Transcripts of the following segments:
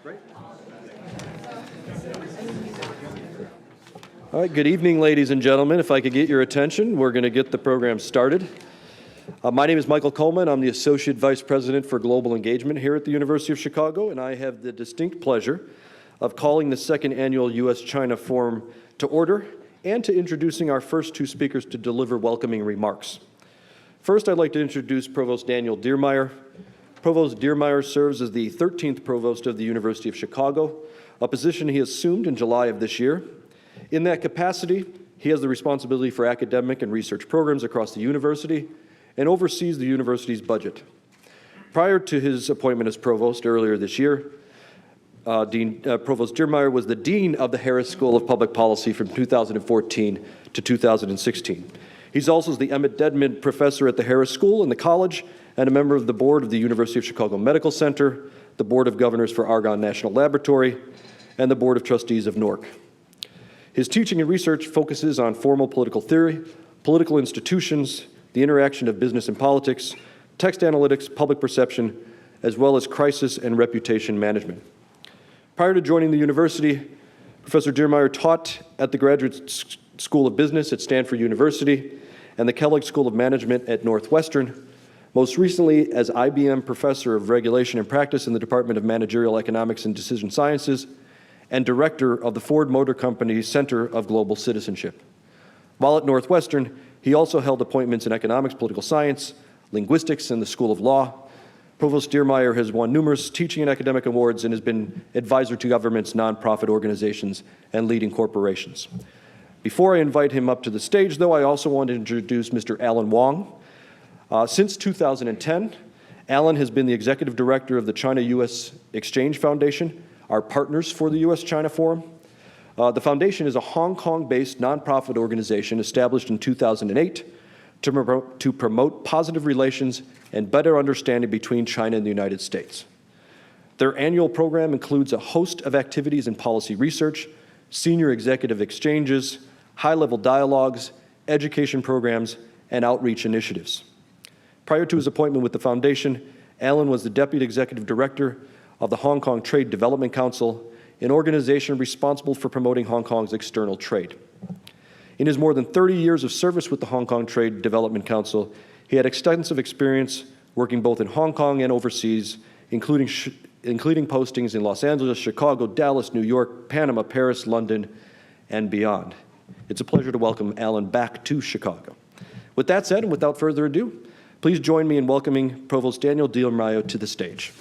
Great. All right, good evening, ladies and gentlemen. If I could get your attention, we're going to get the program started. My name is Michael Coleman. I'm the Associate Vice President for Global Engagement here at the University of Chicago, and I have the distinct pleasure of calling the second annual U.S.-China Forum to order and to introducing our first two speakers to deliver welcoming remarks. First, I'd like to introduce Provost Daniel Diermeier. Provost Diermeier serves as the 13th Provost of the University of Chicago, a position he assumed in July of this year. In that capacity, he has the responsibility for academic and research programs across the university and oversees the university's budget. Prior to his appointment as provost earlier this year, Provost Diermeier was the dean of the Harris School of Public Policy from 2014 to 2016. He's also the Emmett Dedman Professor at the Harris School and the college, and a member of the board of the University of Chicago Medical Center, the Board of Governors for Argonne National Laboratory, and the Board of Trustees of NORC. His teaching and research focuses on formal political theory, political institutions, the interaction of business and politics, text analytics, public perception, as well as crisis and reputation management. Prior to joining the university, Professor Diermeier taught at the Graduate School of Business at Stanford University and the Kellogg School of Management at Northwestern, most recently as IBM Professor of Regulation and Practice in the Department of Managerial Economics and Decision Sciences, and Director of the Ford Motor Company Center of Global Citizenship. While at Northwestern, he also held appointments in economics, political science, linguistics, and the School of Law. Provost Diermeier has won numerous teaching and academic awards and has been advisor to governments, nonprofit organizations, and leading corporations. Before I invite him up to the stage, though, I also want to introduce Mr. Alan Wong. Since 2010, Alan has been the executive director of the China-U.S. Exchange Foundation, our partners for the U.S.-China Forum. The foundation is a Hong Kong-based nonprofit organization established in 2008 to promote positive relations and better understanding between China and the United States. Their annual program includes a host of activities in policy research, senior executive exchanges, high-level dialogues, education programs, and outreach initiatives. Prior to his appointment with the foundation, Alan was the Deputy Executive Director of the Hong Kong Trade Development Council, an organization responsible for promoting Hong Kong's external trade. In his more than 30 years of service with the Hong Kong Trade Development Council, he had extensive experience working both in Hong Kong and overseas, including postings in Los Angeles, Chicago, Dallas, New York, Panama, Paris, London, and beyond. It's a pleasure to welcome Alan back to Chicago. With that said, and without further ado, please join me in welcoming Provost Daniel Diermeier to the stage.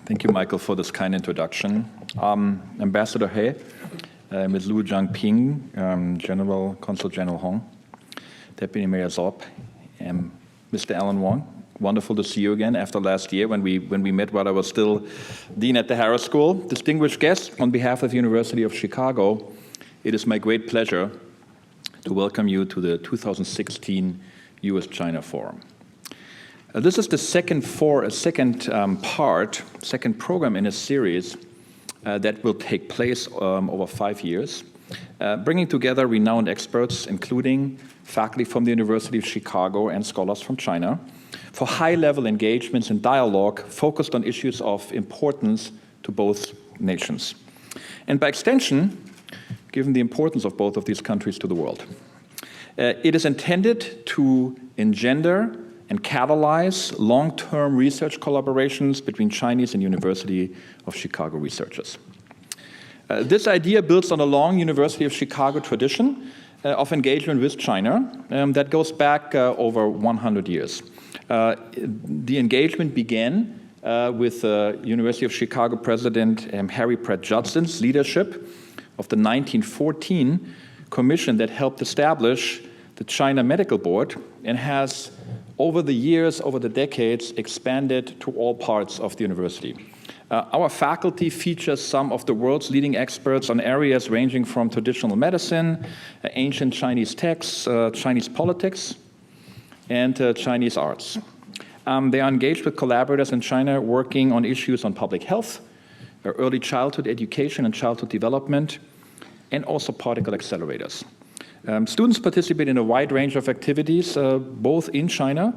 Thank you, Michael, for this kind introduction. Ambassador He, Ms. Lu Jiangping, Consul General Hong, Deputy Mayor Zorp, Mr. Alan Wong. Wonderful to see you again after last year when we met while I was still Dean at the Harris School. Distinguished guests, on behalf of the University of Chicago, it is my great pleasure to welcome you to the 2016 U.S.-China Forum. This is the second program in a series that will take place over 5 years, bringing together renowned experts, including faculty from the University of Chicago and scholars from China, for high-level engagements and dialogue focused on issues of importance to both nations. And by extension, given the importance of both of these countries to the world. It is intended to engender and catalyze long-term research collaborations between Chinese and University of Chicago researchers. This idea builds on a long University of Chicago tradition of engagement with China that goes back over 100 years. The engagement began with University of Chicago President Harry Pratt Judson's leadership of the 1914 commission that helped establish the China Medical Board and has, over the years, over the decades, expanded to all parts of the university. Our faculty features some of the world's leading experts on areas ranging from traditional medicine, ancient Chinese texts, Chinese politics, and Chinese arts. They are engaged with collaborators in China working on issues on public health, early childhood education and childhood development, and also particle accelerators. Students participate in a wide range of activities, both in China,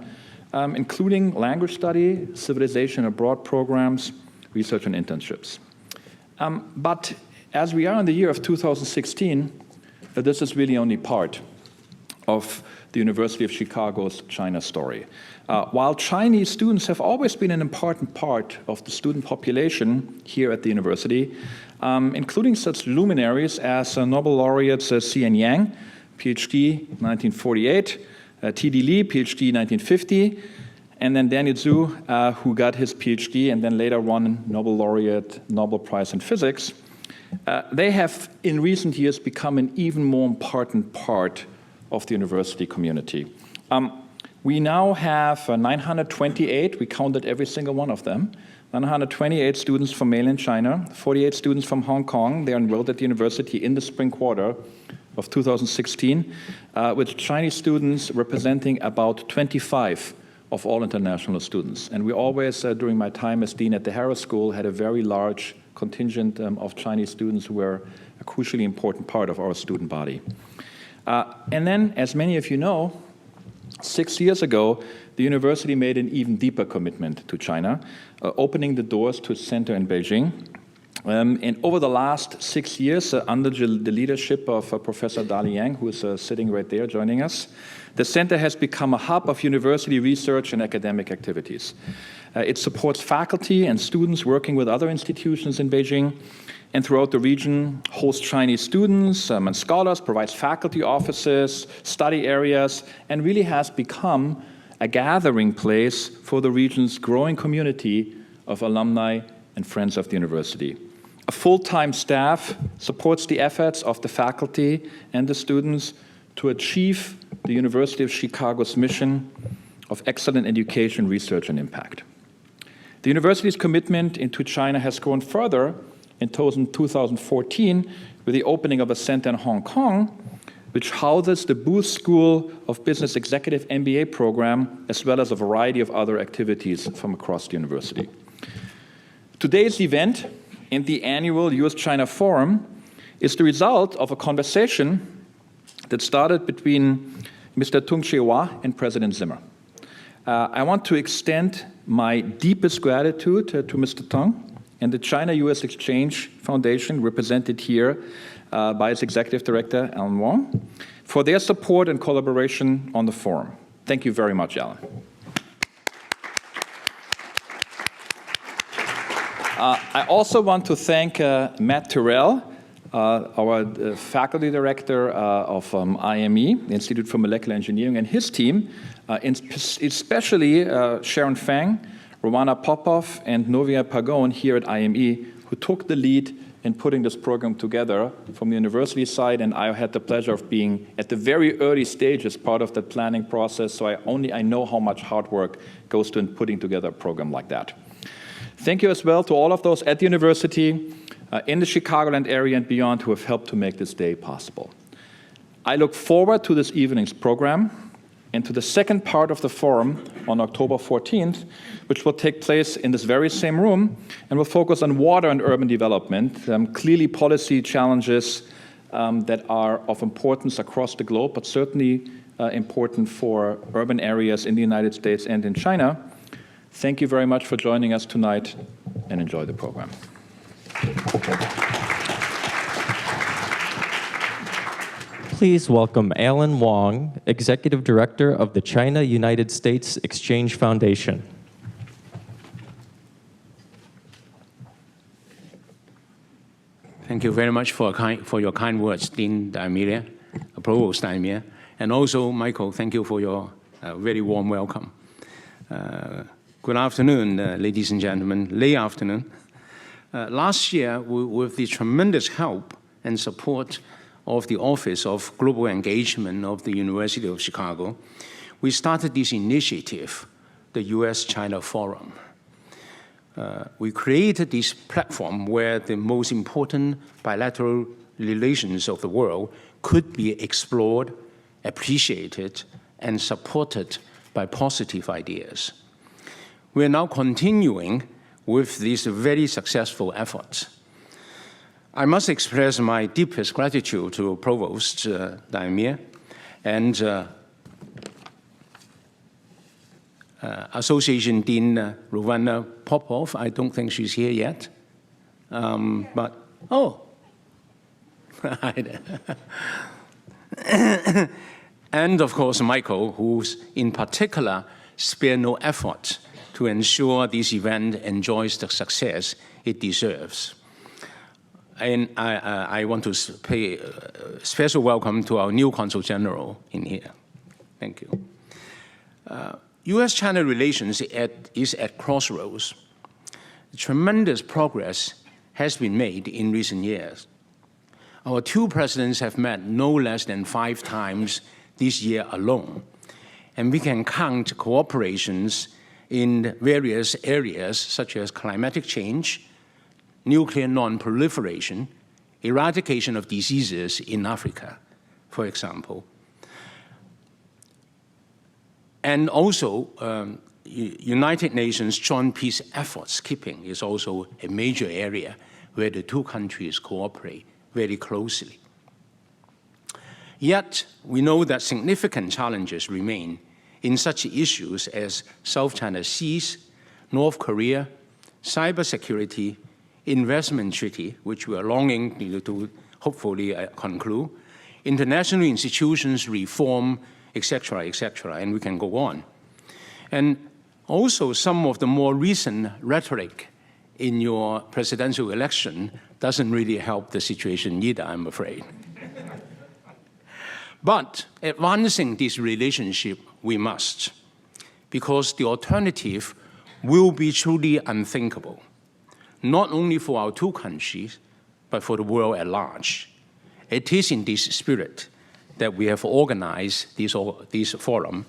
including language study, civilization abroad programs, research and internships. But as we are in the year of 2016, this is really only part of the University of Chicago's China story. While Chinese students have always been an important part of the student population here at the university, including such luminaries as Nobel laureates C.N. Yang, PhD 1948, T.D. Lee, PhD 1950, and then Daniel Zhu, who got his PhD and then later won Nobel laureate, Nobel Prize in Physics. They have, in recent years, become an even more important part of the university community. We now have 928, we counted every single one of them, 928 students from mainland China, 48 students from Hong Kong. They are enrolled at the university in the spring quarter of 2016, with Chinese students representing about 25 of all international students. And we always, during my time as dean at the Harris School, had a very large contingent of Chinese students who were a crucially important part of our student body. And then, as many of you know, 6 years ago, the university made an even deeper commitment to China, opening the doors to its center in Beijing. And over the last 6 years, under the leadership of Professor Dali Yang, who is sitting right there joining us, the center has become a hub of university research and academic activities. It supports faculty and students working with other institutions in Beijing, and throughout the region hosts Chinese students and scholars, provides faculty offices, study areas, and really has become a gathering place for the region's growing community of alumni and friends of the university. A full-time staff supports the efforts of the faculty and the students to achieve the University of Chicago's mission of excellent education, research, and impact. The university's commitment into China has grown further in 2014 with the opening of a center in Hong Kong, which houses the Booth School of Business Executive MBA program, as well as a variety of other activities from across the university. Today's event and the annual US-China Forum is the result of a conversation that started between Mr. Tung Chee-hwa and President Zimmer. I want to extend my deepest gratitude to Mr. Tung and the China-US Exchange Foundation, represented here by its Executive Director, Alan Wong, for their support and collaboration on the forum. Thank you very much, Alan. I also want to thank Matt Terrell, our faculty director of IME, Institute for Molecular Engineering, and his team, especially Sharon Fang, Romana Popov, and Novia Pagon here at IME, who took the lead in putting this program together from the university side, and I had the pleasure of being at the very early stage as part of that planning process, so I know how much hard work goes to in putting together a program like that. Thank you as well to all of those at the university, in the Chicagoland area and beyond, who have helped to make this day possible. I look forward to this evening's program and to the second part of the forum on October 14th, which will take place in this very same room and will focus on water and urban development, clearly policy challenges that are of importance across the globe, but certainly important for urban areas in the United States and in China. Thank you very much for joining us tonight, and enjoy the program. Please welcome Alan Wong, Executive Director of the China-United States Exchange Foundation. Thank you very much for your kind words, Dean Amelia, Provost Amelia, and also, Michael, thank you for your very warm welcome. Good afternoon, ladies and gentlemen, late afternoon. Last year, with the tremendous help and support of the Office of Global Engagement of the University of Chicago, we started this initiative, the US-China Forum. We created this platform where the most important bilateral relations of the world could be explored, appreciated, and supported by positive ideas. We are now continuing with these very successful efforts. I must express my deepest gratitude to Provost Daimir and Association Dean Rowena Popov. I don't think she's here yet, but oh, and of course Michael, who's in particular spared no effort to ensure this event enjoys the success it deserves. And I want to pay a special welcome to our new Consul General in here. Thank you. U.S.-China relations is at crossroads. Tremendous progress has been made in recent years. Our two presidents have met no less than 5 times this year alone, and we can count cooperations in various areas such as climatic change, nuclear non-proliferation, eradication of diseases in Africa, for example. And also, United Nations Joint Peace Efforts keeping is also a major area where the two countries cooperate very closely. Yet, we know that significant challenges remain in such issues as South China Seas, North Korea, cybersecurity, investment treaty, which we are longing to hopefully conclude, international institutions reform, etc., and we can go on. And also some of the more recent rhetoric in your presidential election doesn't really help the situation either, I'm afraid. But advancing this relationship, we must, because the alternative will be truly unthinkable, not only for our two countries, but for the world at large. It is in this spirit that we have organized this forum.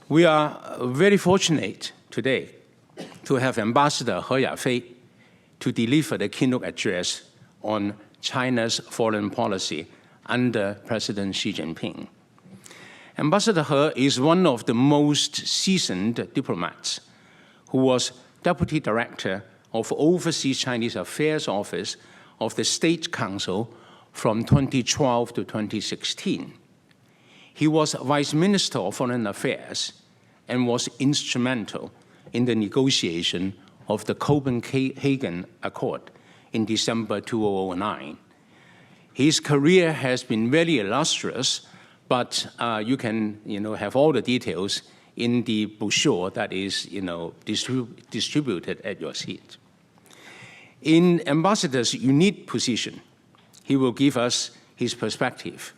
We are very fortunate today to have Ambassador He Yafei to deliver the keynote address on China's foreign policy under President Xi Jinping. Ambassador He is one of the most seasoned diplomats who was Deputy Director of Overseas Chinese Affairs Office of the State Council from 2012 to 2016. He was Vice Minister of Foreign Affairs and was instrumental in the negotiation of the Copenhagen Accord in December 2009. His career has been very illustrious, but you can have all the details in the brochure that is distributed at your seat. In Ambassador's unique position, he will give us his perspective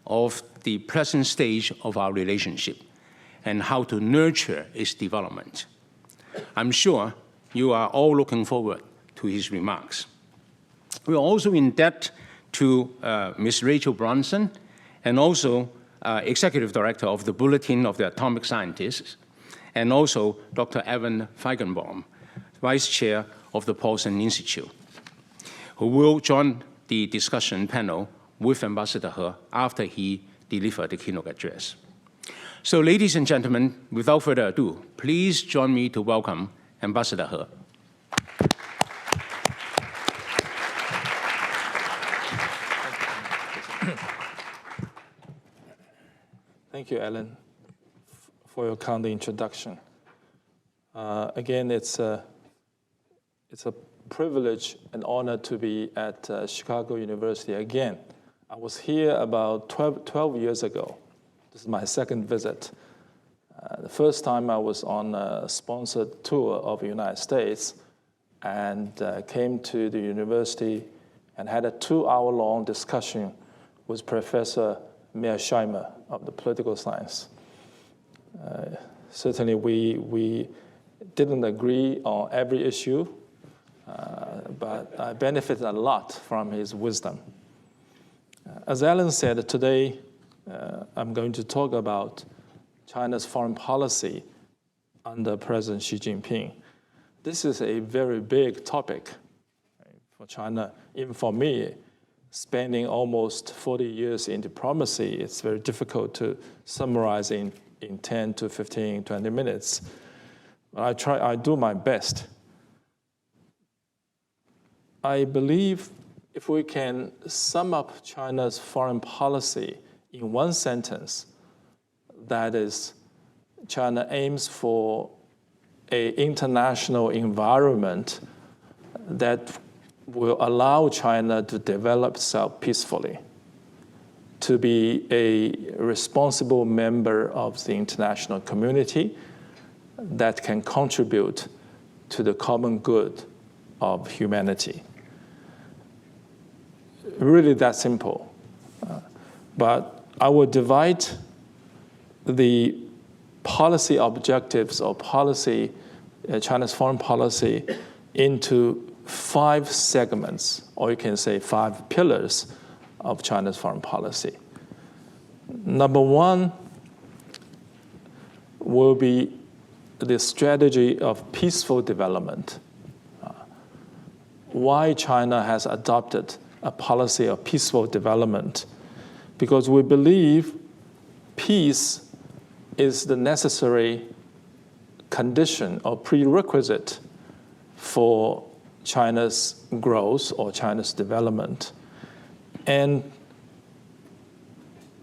of the present stage of our relationship and how to nurture its development. I'm sure you are all looking forward to his remarks. We are also in debt to Ms. Rachel Bronson, and also Executive Director of the Bulletin of the Atomic Scientists, and also Dr. Evan Feigenbaum, Vice Chair of the Paulson Institute, who will join the discussion panel with Ambassador He after he delivered the keynote address. So, ladies and gentlemen, without further ado, please join me to welcome Ambassador He. Thank you, Alan, for your kind introduction. Again, it's a privilege and honor to be at Chicago University again. I was here about 12 years ago. This is my second visit. The first time I was on a sponsored tour of the United States and came to the university and had a 2-hour-long discussion with Professor Mearsheimer of the political science. Certainly we didn't agree on every issue, but I benefited a lot from his wisdom. As Alan said, today I'm going to talk about China's foreign policy under President Xi Jinping. This is a very big topic for China. Even for me, spending almost 40 years in diplomacy, it's very difficult to summarize in 10 to 15, 20 minutes. I do my best. I believe if we can sum up China's foreign policy in one sentence, that is, China aims for an international environment that will allow China to develop itself peacefully, to be a responsible member of the international community that can contribute to the common good of humanity. Really that simple. But I will divide the policy objectives or policy, China's foreign policy, into 5 segments, or you can say 5 pillars of China's foreign policy. Number 1 will be the strategy of peaceful development. Why China has adopted a policy of peaceful development? Because we believe peace is the necessary condition or prerequisite for China's growth or China's development. And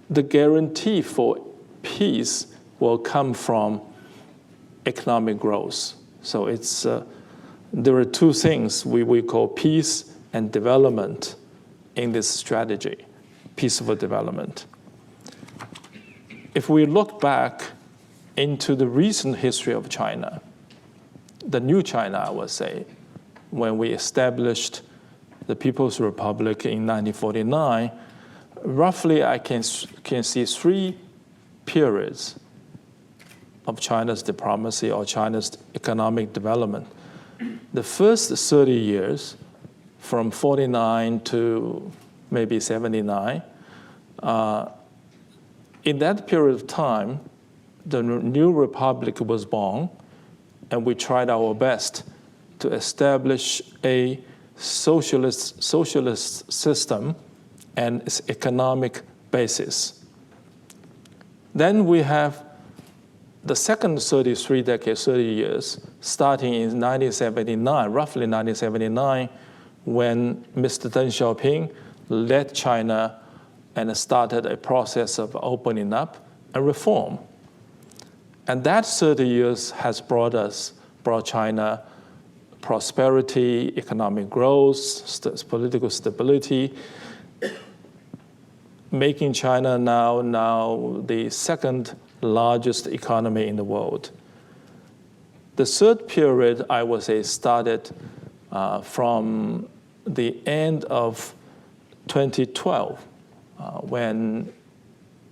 the guarantee for peace will come from economic growth. So it's there are 2 things we call peace and development in this strategy, peaceful development. If we look back into the recent history of China, the new China, I would say, when we established the People's Republic in 1949, roughly I can see 3 periods of China's diplomacy or China's economic development. The first 30 years, from 49 to maybe 79, in that period of time, the new republic was born, and we tried our best to establish a socialist system and its economic basis. Then we have the second 30 years, starting in 1979, roughly 1979, when Mr. Deng Xiaoping led China and started a process of opening up and reform. And that 30 years has brought China prosperity, economic growth, political stability, making China now the second largest economy in the world. The third period, I would say, started from the end of 2012, when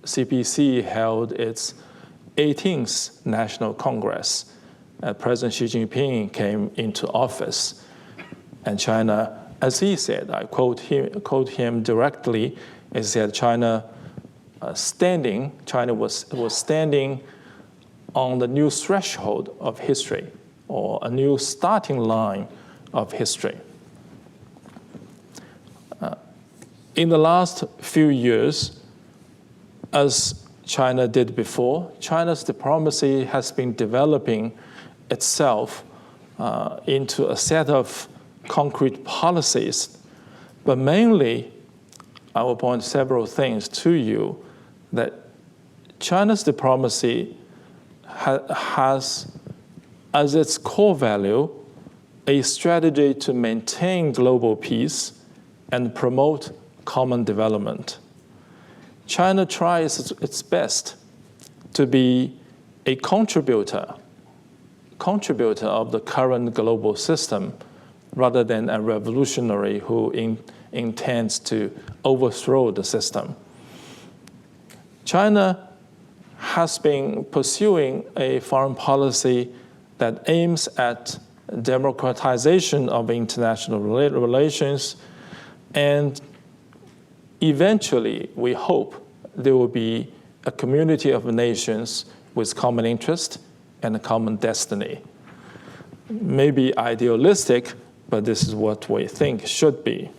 CPC held its 18th National Congress. President Xi Jinping came into office, and China, as he said, I quote him directly, he said China was standing on the new threshold of history, or a new starting line of history. In the last few years, as China did before, China's diplomacy has been developing itself into a set of concrete policies. But mainly, I will point several things to you, that China's diplomacy has as its core value a strategy to maintain global peace and promote common development. China tries its best to be a contributor of the current global system, rather than a revolutionary who intends to overthrow the system. China has been pursuing a foreign policy that aims at democratization of international relations, and eventually, we hope there will be a community of nations with common interest and a common destiny. Maybe idealistic, but this is what we think should be.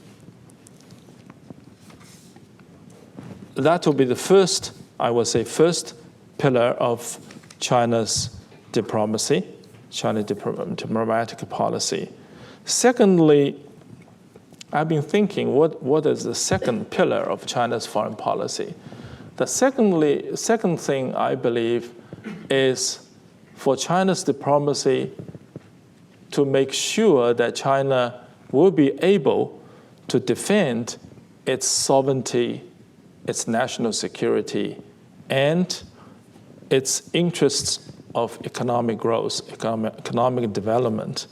That will be the first, I would say, first pillar of China's diplomacy, China's diplomatic policy. Secondly, I've been thinking, what is the second pillar of China's foreign policy? The second thing I believe is for China's diplomacy to make sure that China will be able to defend its sovereignty, its national security, and its interests of economic growth, economic development.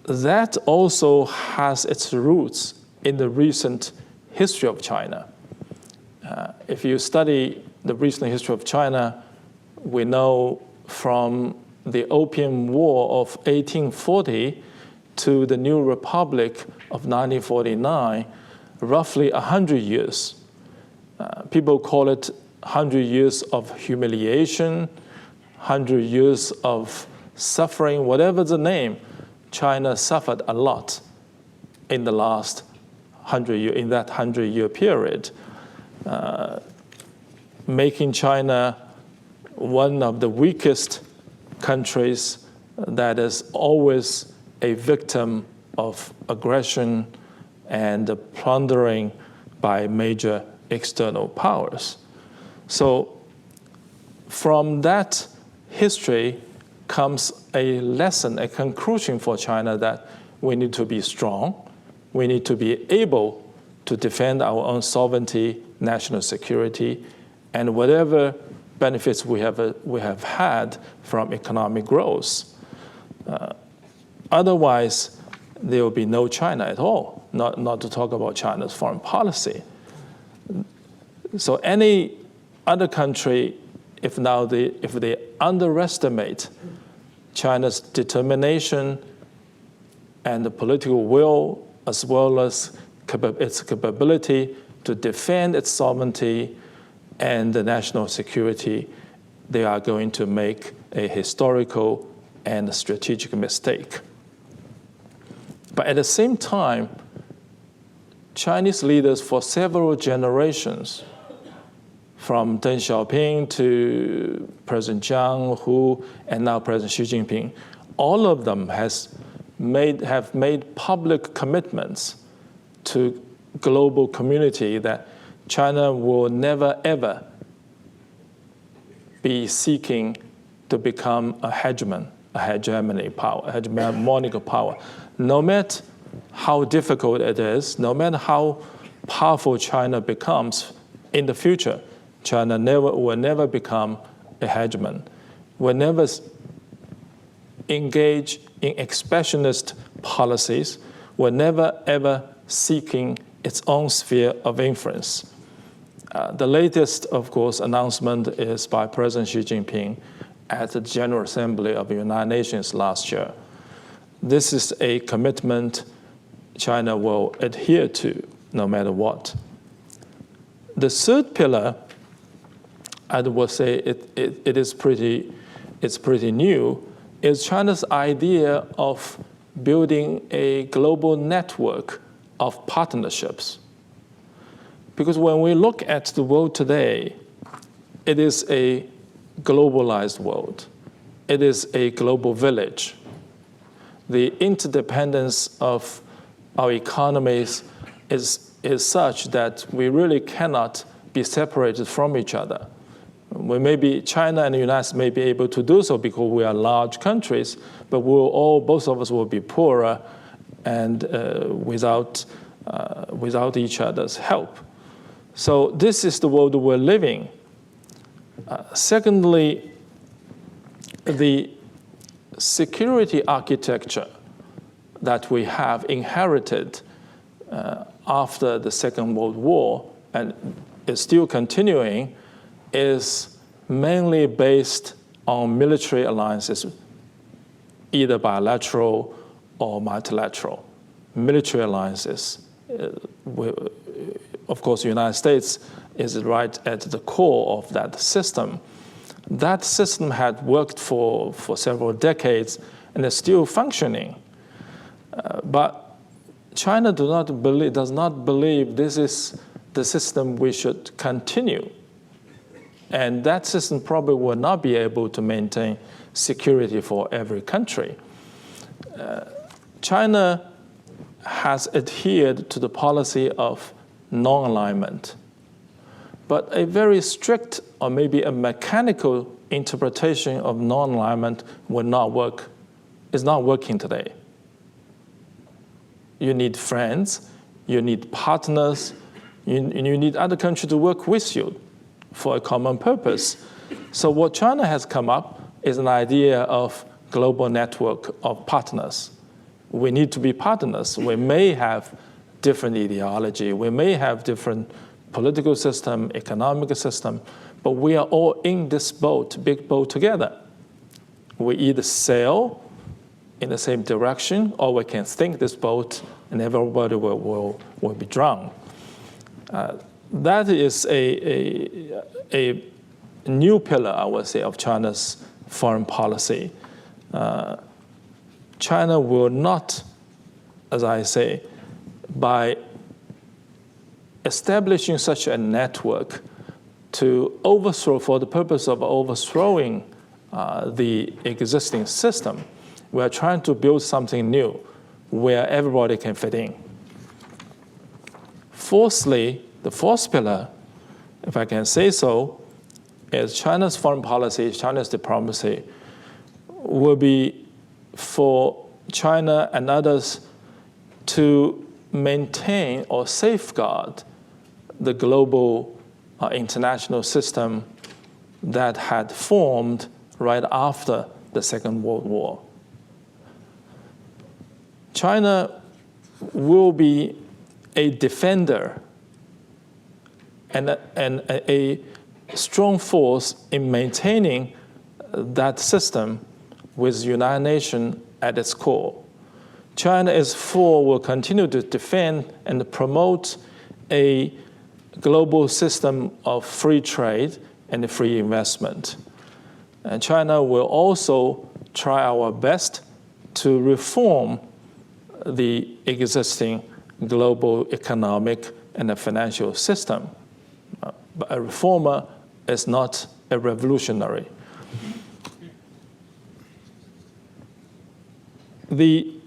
That also has its roots in the recent history of China. If you study the recent history of China, we know from the Opium War of 1840 to the new Republic of 1949, roughly 100 years. People call it 100 years of humiliation, 100 years of suffering, whatever the name. China suffered a lot in the last 100 years, in that 100-year period, making China one of the weakest countries that is always a victim of aggression and plundering by major external powers. So from that history comes a lesson, a conclusion for China that we need to be strong, we need to be able to defend our own sovereignty, national security, and whatever benefits we have had from economic growth. Otherwise, there will be no China at all, not to talk about China's foreign policy. So any other country, if they underestimate China's determination and the political will, as well as its capability to defend its sovereignty and the national security, they are going to make a historical and strategic mistake. But at the same time, Chinese leaders for several generations, from Deng Xiaoping to President Jiang, Hu, and now President Xi Jinping, all of them have made public commitments to global community that China will never, ever be seeking to become a hegemonic power. No matter how difficult it is, no matter how powerful China becomes in the future, China will never become a hegemon, will never engage in expansionist policies, will never ever seeking its own sphere of influence. The latest, of course, announcement is by President Xi Jinping at the General Assembly of the United Nations last year. This is a commitment China will adhere to no matter what. The third pillar, I would say it's pretty new, is China's idea of building a global network of partnerships. Because when we look at the world today, it is a globalized world. It is a global village. The interdependence of our economies is such that we really cannot be separated from each other. China and the United States may be able to do so because we are large countries, but both of us will be poorer and without each other's help. So this is the world we're living. Secondly, the security architecture that we have inherited after the Second World War and is still continuing is mainly based on military alliances, either bilateral or multilateral. Military alliances. Of course, the United States is right at the core of that system. That system had worked for several decades and is still functioning. But China does not believe this is the system we should continue. And that system probably will not be able to maintain security for every country. China has adhered to the policy of non-alignment. But a very strict or maybe a mechanical interpretation of non-alignment will not work. It's not working today. You need friends, you need partners, you need other countries to work with you for a common purpose. So what China has come up is an idea of global network of partners. We need to be partners. We may have different ideology, we may have different political system, economic system, but we are all in this boat, big boat together. We either sail in the same direction, or we can sink this boat and everybody will be drowned. That is a new pillar, I would say, of China's foreign policy. China will not, as I say, by establishing such a network to overthrow, for the purpose of overthrowing the existing system, we are trying to build something new where everybody can fit in. Fourthly, the fourth pillar, if I can say so, is China's foreign policy, China's diplomacy, will be for China and others to maintain or safeguard the global international system that had formed right after the Second World War. China will be a defender and a strong force in maintaining that system with the United Nations at its core. China will continue to defend and promote a global system of free trade and free investment. And China will also try our best to reform the existing global economic and financial system. But a reformer is not a revolutionary. The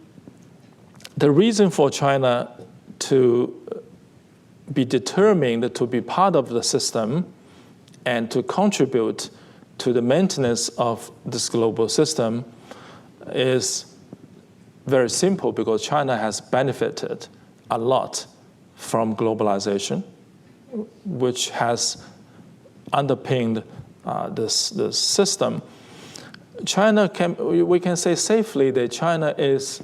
reason for China to be determined to be part of the system and to contribute to the maintenance of this global system is very simple, because China has benefited a lot from globalization, which has underpinned this system. We can say safely that China is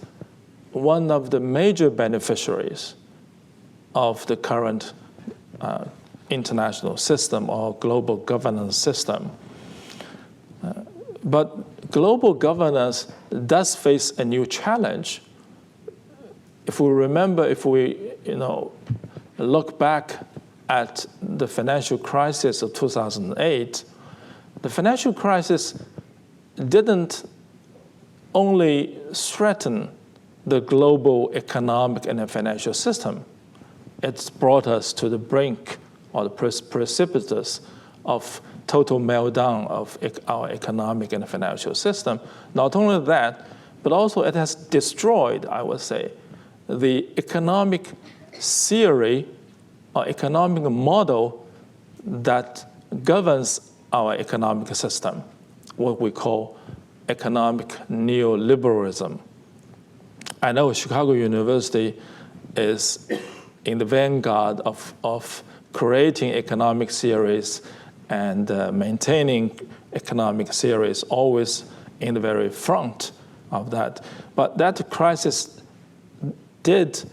one of the major beneficiaries of the current international system or global governance system. But global governance does face a new challenge. If we look back at the financial crisis of 2008, the financial crisis didn't only threaten the global economic and financial system. It's brought us to the brink or the precipitous of total meltdown of our economic and financial system. Not only that, but also it has destroyed, I would say, the economic theory or economic model that governs our economic system, what we call economic neoliberalism. I know Chicago University is in the vanguard of creating economic theories and maintaining economic theories, always in the very front of that. But that crisis did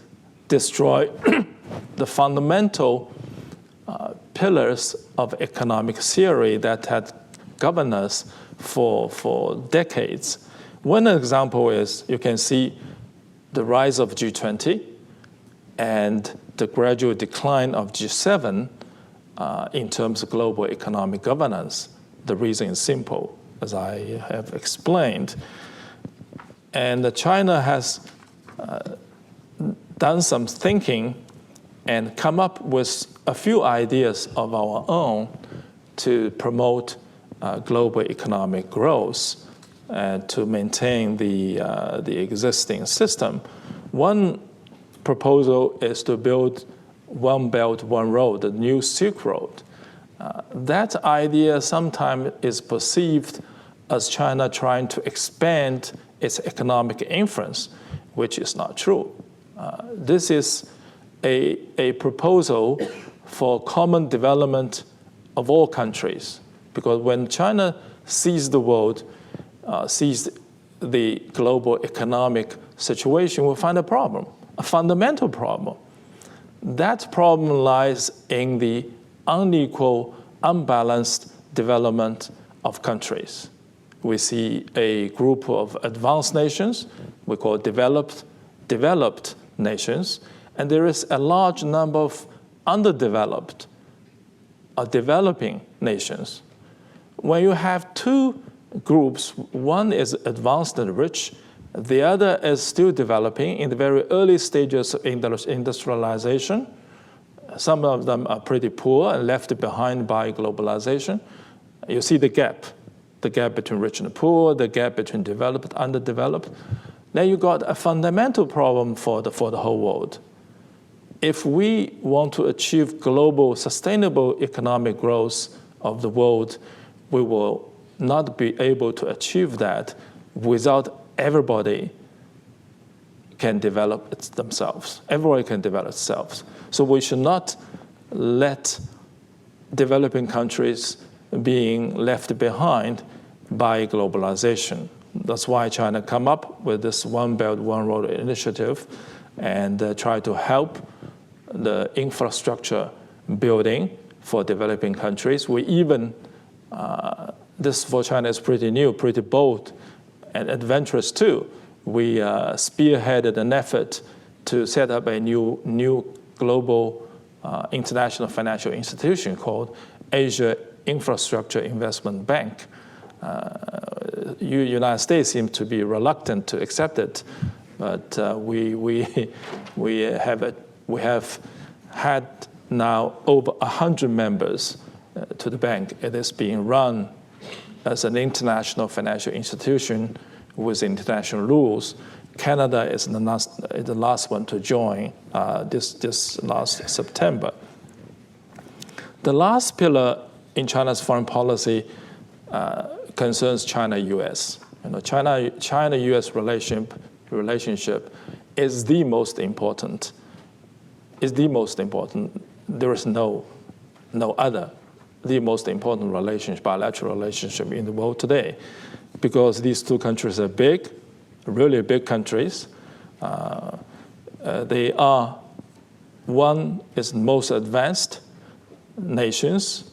destroy the fundamental pillars of economic theory that had governed us for decades. One example is you can see the rise of G20 and the gradual decline of G7 in terms of global economic governance. The reason is simple, as I have explained. And China has done some thinking and come up with a few ideas of our own to promote global economic growth and to maintain the existing system. One proposal is to build One Belt, One Road, the new Silk Road. That idea sometimes is perceived as China trying to expand its economic influence, which is not true. This is a proposal for common development of all countries, because when China sees the world, sees the global economic situation, will find a problem, a fundamental problem. That problem lies in the unequal, unbalanced development of countries. We see a group of advanced nations, we call developed nations, and there is a large number of underdeveloped or developing nations. When you have two groups, one is advanced and rich, the other is still developing in the very early stages of industrialization. Some of them are pretty poor and left behind by globalization. You see the gap between rich and poor, the gap between developed and underdeveloped. Then you got a fundamental problem for the whole world. If we want to achieve global sustainable economic growth of the world, we will not be able to achieve that without everybody can develop it themselves. Everybody can develop itself. So we should not let developing countries being left behind by globalization. That's why China come up with this One Belt, One Road initiative and try to help the infrastructure building for developing countries. We even, this for China is pretty new, pretty bold and adventurous too. We spearheaded an effort to set up a new global international financial institution called Asia Infrastructure Investment Bank. United States seem to be reluctant to accept it, but we have had now over 100 members to the bank. It is being run as an international financial institution with international rules. Canada is the last one to join this last September. The last pillar in China's foreign policy concerns China-U.S. China-U.S. relationship is the most important. There is no other. The most important bilateral relationship in the world today, because these two countries are big, really big countries. They are, one is most advanced nations,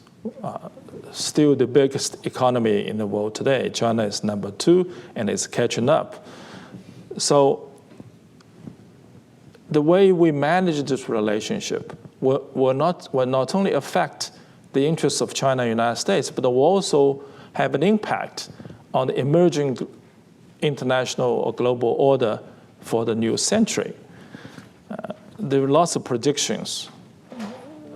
still the biggest economy in the world today. China is number 2 and is catching up. So the way we manage this relationship will not only affect the interests of China and the United States, but will also have an impact on the emerging international or global order for the new century. There are lots of predictions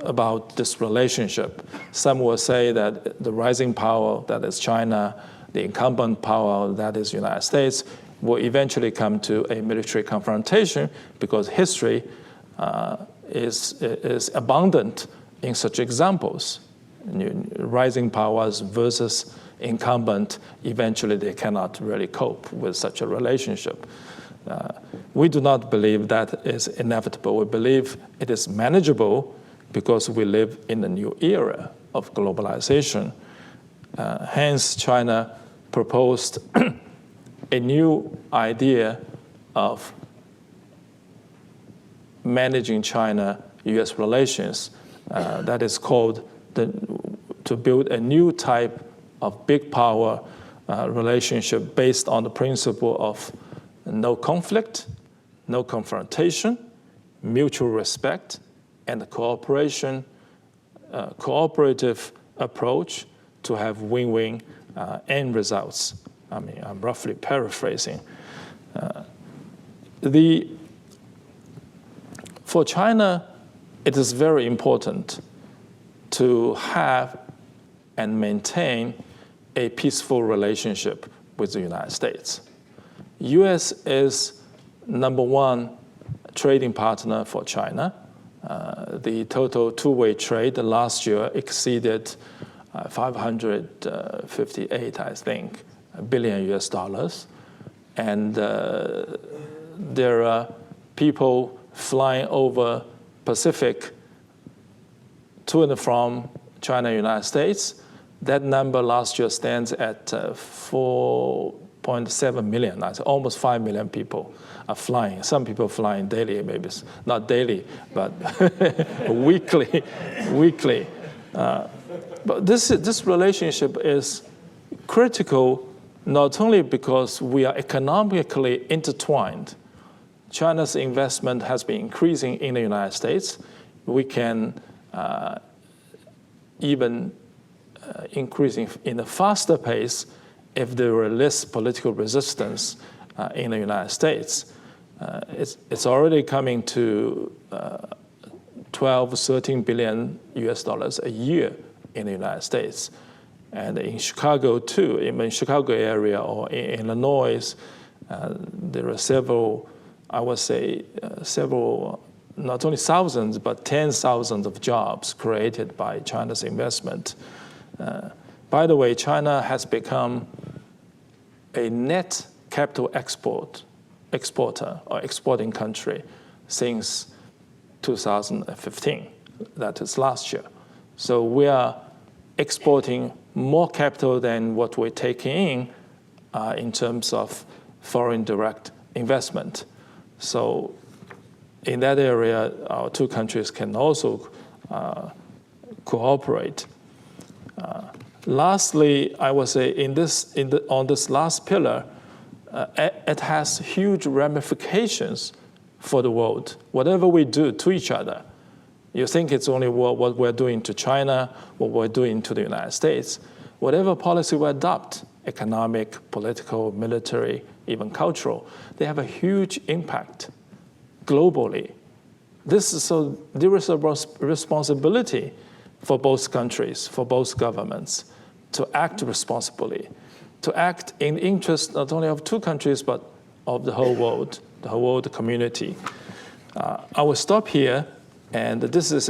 about this relationship. Some will say that the rising power, that is China, the incumbent power, that is the United States, will eventually come to a military confrontation, because history is abundant in such examples. Rising powers versus incumbent, eventually they cannot really cope with such a relationship. We do not believe that is inevitable. We believe it is manageable because we live in a new era of globalization. Hence, China proposed a new idea of managing China-U.S. relations that is called to build a new type of big power relationship based on the principle of no conflict, no confrontation, mutual respect, and cooperation, cooperative approach to have win-win end results. I mean, I'm roughly paraphrasing. For China, it is very important to have and maintain a peaceful relationship with the United States. U.S. is number one trading partner for China. The total two-way trade last year exceeded 558, I think, billion US dollars. And there are people flying over Pacific to and from China, United States. That number last year stands at 4.7 million. That's almost 5 million people are flying. Some people flying daily, maybe it's not daily, but weekly. But this relationship is critical not only because we are economically intertwined. China's investment has been increasing in the United States. We can even increasing in a faster pace if there were less political resistance in the United States. It's already coming to 12, 13 billion US dollars a year in the United States. And in Chicago too, in the Chicago area or in Illinois, there are several, I would say, several, not only thousands, but tens of thousands of jobs created by China's investment. By the way, China has become a net capital exporter or exporting country since 2015. That is last year. So we are exporting more capital than what we're taking in terms of foreign direct investment. So in that area, our two countries can also cooperate. Lastly, I would say on this last pillar, it has huge ramifications for the world. Whatever we do to each other, you think it's only what we're doing to China, what we're doing to the United States. Whatever policy we adopt, economic, political, military, even cultural, they have a huge impact globally. So there is a responsibility for both countries, for both governments, to act responsibly, to act in the interest not only of two countries, but of the whole world community. I will stop here, and this is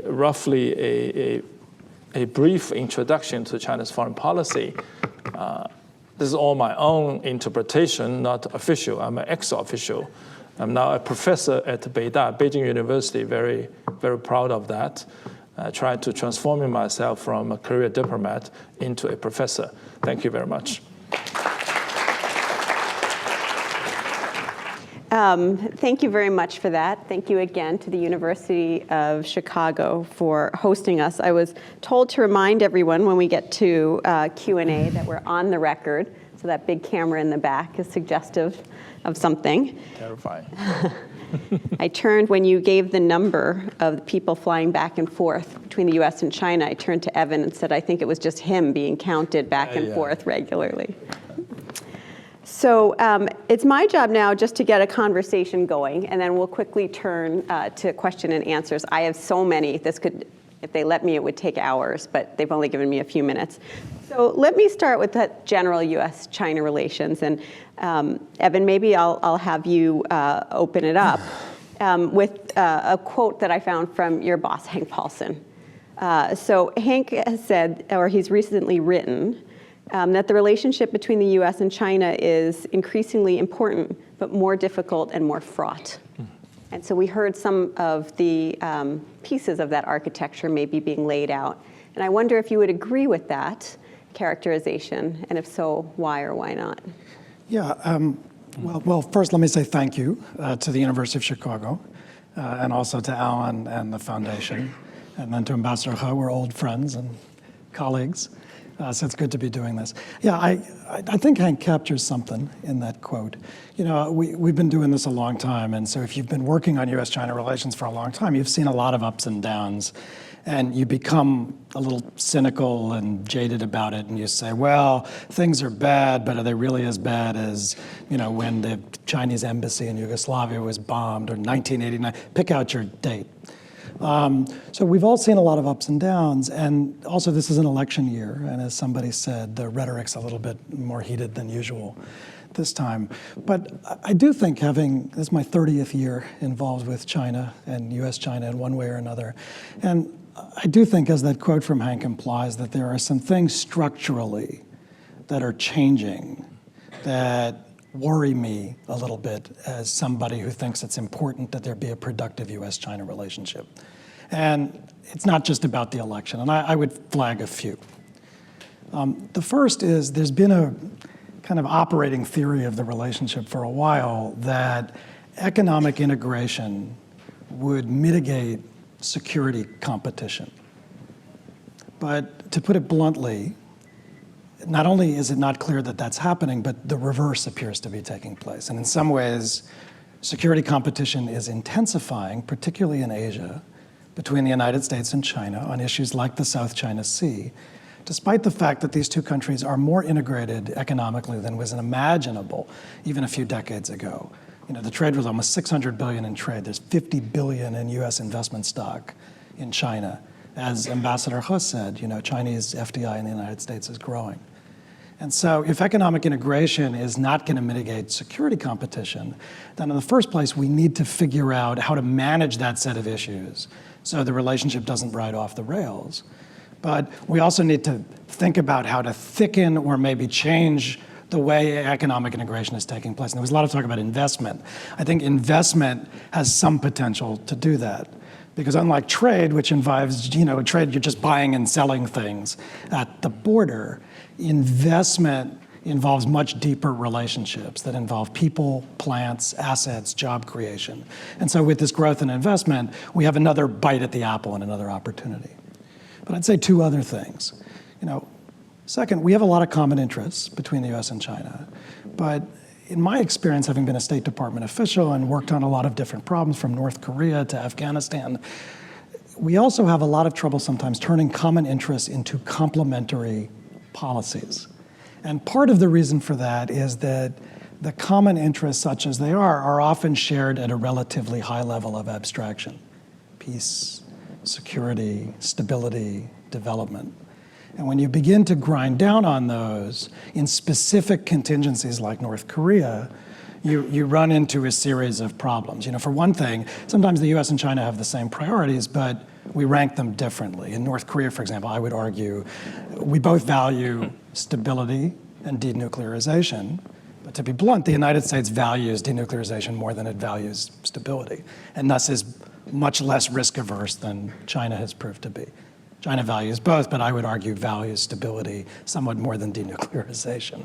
roughly a brief introduction to China's foreign policy. This is all my own interpretation, not official. I'm an ex-official. I'm now a professor at Beida, Beijing University, very, very proud of that. Trying to transform myself from a career diplomat into a professor. Thank you very much. Thank you very much for that. Thank you again to the University of Chicago for hosting us. I was told to remind everyone when we get to Q&A that we're on the record, so that big camera in the back is suggestive of something. Terrifying. I turned, when you gave the number of the people flying back and forth between the US and China, I turned to Evan and said, I think it was just him being counted back and forth regularly. So it's my job now just to get a conversation going, and then we'll quickly turn to question and answers. I have so many, this could, if they let me, it would take hours, but they've only given me a few minutes. So let me start with the general US-China relations. And Evan, maybe I'll have you open it up with a quote that I found from your boss, Hank Paulson. So Hank has said, or he's recently written, that the relationship between the US and China is increasingly important, but more difficult and more fraught. And so we heard some of the pieces of that architecture maybe being laid out. And I wonder if you would agree with that characterization, and if so, why or why not? Yeah, well, first let me say thank you to the University of Chicago, and also to Alan and the foundation, and then to Ambassador He. We're old friends and colleagues, so it's good to be doing this. Yeah, I think Hank captures something in that quote. You know, we've been doing this a long time, and so if you've been working on US-China relations for a long time, you've seen a lot of ups and downs, and you become a little cynical and jaded about it, and you say, well, things are bad, but are they really as bad as, you know, when the Chinese embassy in Yugoslavia was bombed, or 1989? Pick out your date. So we've all seen a lot of ups and downs, and also this is an election year, and as somebody said, the rhetoric's a little bit more heated than usual. this time. But I do think this is my 30th year involved with China and US-China in one way or another. And I do think, as that quote from Hank implies, that there are some things structurally that are changing that worry me a little bit as somebody who thinks it's important that there be a productive US-China relationship. And it's not just about the election, and I would flag a few. The first is there's been a kind of operating theory of the relationship for a while that economic integration would mitigate security competition. But to put it bluntly, not only is it not clear that that's happening, but the reverse appears to be taking place. And in some ways, security competition is intensifying, particularly in Asia, between the United States and China on issues like the South China Sea, despite the fact that these two countries are more integrated economically than was imaginable even a few decades ago. You know, the trade was almost $600 billion in trade. There's $50 billion in US investment stock in China. As Ambassador He said, you know, Chinese FDI in the United States is growing. And so if economic integration is not going to mitigate security competition, then in the first place, we need to figure out how to manage that set of issues so the relationship doesn't ride off the rails. But we also need to think about how to thicken or maybe change the way economic integration is taking place. And there was a lot of talk about investment. I think investment has some potential to do that. Because unlike trade, which involves, you know, trade, you're just buying and selling things at the border, investment involves much deeper relationships that involve people, plants, assets, job creation. And so with this growth and investment, we have another bite at the apple and another opportunity. But I'd say two other things. You know, second, we have a lot of common interests between the US and China. But in my experience, having been a State Department official and worked on a lot of different problems from North Korea to Afghanistan, we also have a lot of trouble sometimes turning common interests into complementary policies. And part of the reason for that is that the common interests, such as they are often shared at a relatively high level of abstraction. Peace, security, stability, development. And when you begin to grind down on those in specific contingencies like North Korea, you run into a series of problems. You know, for one thing, sometimes the US and China have the same priorities, but we rank them differently. In North Korea, for example, I would argue we both value stability and denuclearization. But to be blunt, the United States values denuclearization more than it values stability, and thus is much less risk averse than China has proved to be. China values both, but I would argue values stability somewhat more than denuclearization.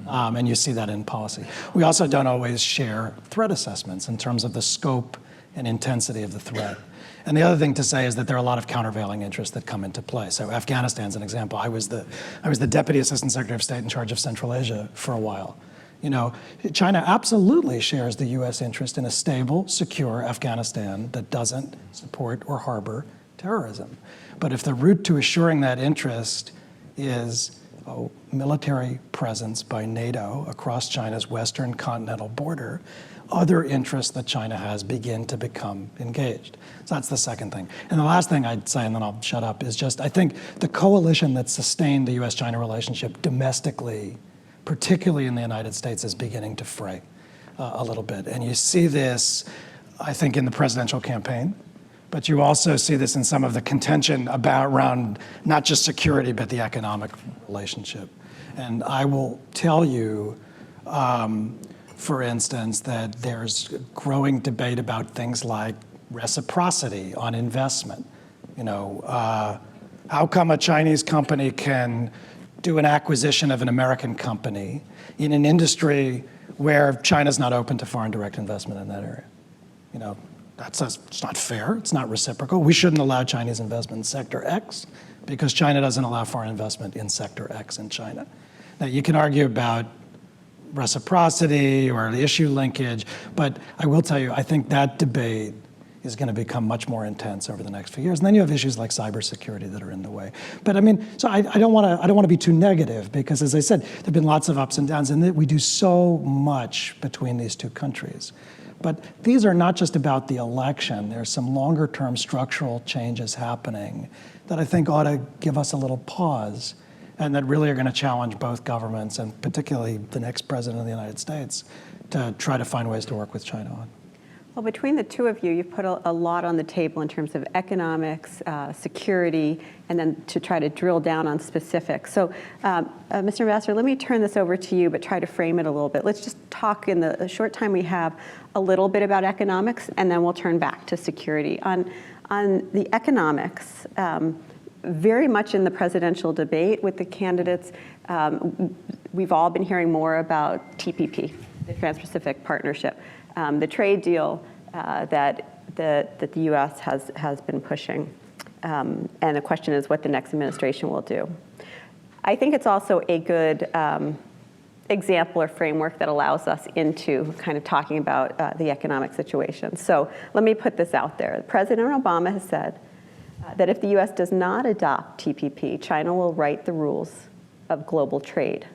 And you see that in policy. We also don't always share threat assessments in terms of the scope and intensity of the threat. And the other thing to say is that there are a lot of countervailing interests that come into play. So Afghanistan's an example. I was the Deputy Assistant Secretary of State in charge of Central Asia for a while. You know, China absolutely shares the US interest in a stable, secure Afghanistan that doesn't support or harbor terrorism. But if the route to assuring that interest is a military presence by NATO across China's western continental border, other interests that China has begin to become engaged. So that's the second thing. And the last thing I'd say, and then I'll shut up, is just I think the coalition that sustained the US-China relationship domestically, particularly in the United States, is beginning to fray a little bit. And you see this, I think, in the presidential campaign. But you also see this in some of the contention around not just security, but the economic relationship. And I will tell you, for instance, that there's growing debate about things like reciprocity on investment. You know, how come a Chinese company can do an acquisition of an American company in an industry where China's not open to foreign direct investment in that area? You know, it's not fair, it's not reciprocal. We shouldn't allow Chinese investment in sector X because China doesn't allow foreign investment in sector X in China. Now, you can argue about reciprocity or the issue linkage, but I will tell you, I think that debate is going to become much more intense over the next few years. And then you have issues like cybersecurity that are in the way. But I mean, so I don't want to be too negative because, as I said, there've been lots of ups and downs, and we do so much between these two countries. But these are not just about the election. There's some longer-term structural changes happening that I think ought to give us a little pause and that really are going to challenge both governments, and particularly the next president of the United States, to try to find ways to work with China on. Well, between the two of you, you've put a lot on the table in terms of economics, security, and then to try to drill down on specifics. So, Mr. Ambassador, let me turn this over to you, but try to frame it a little bit. Let's just talk in the short time we have a little bit about economics, and then we'll turn back to security. On the economics, very much in the presidential debate with the candidates, we've all been hearing more about TPP, the Trans-Pacific Partnership. The trade deal that the U.S. has been pushing. And the question is what the next administration will do. I think it's also a good example or framework that allows us into kind of talking about the economic situation. So let me put this out there. President Obama has said that if the U.S. does not adopt TPP, China will write the rules of global trade.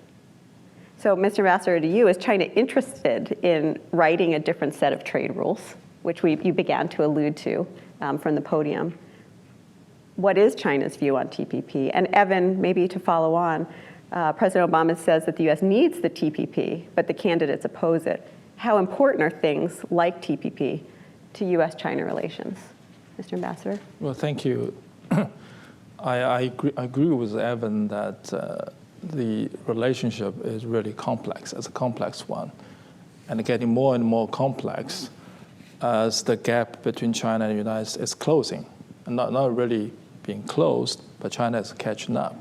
So, Mr. Ambassador, to you, is China interested in writing a different set of trade rules, which you began to allude to from the podium? What is China's view on TPP? And Evan, maybe to follow on, President Obama says that the U.S. needs the TPP, but the candidates oppose it. How important are things like TPP to U.S.-China relations? Mr. Ambassador? Well, thank you. I agree with Evan that the relationship is really complex, it's a complex one, and getting more and more complex as the gap between China and the United States is closing. And not really being closed, but China is catching up.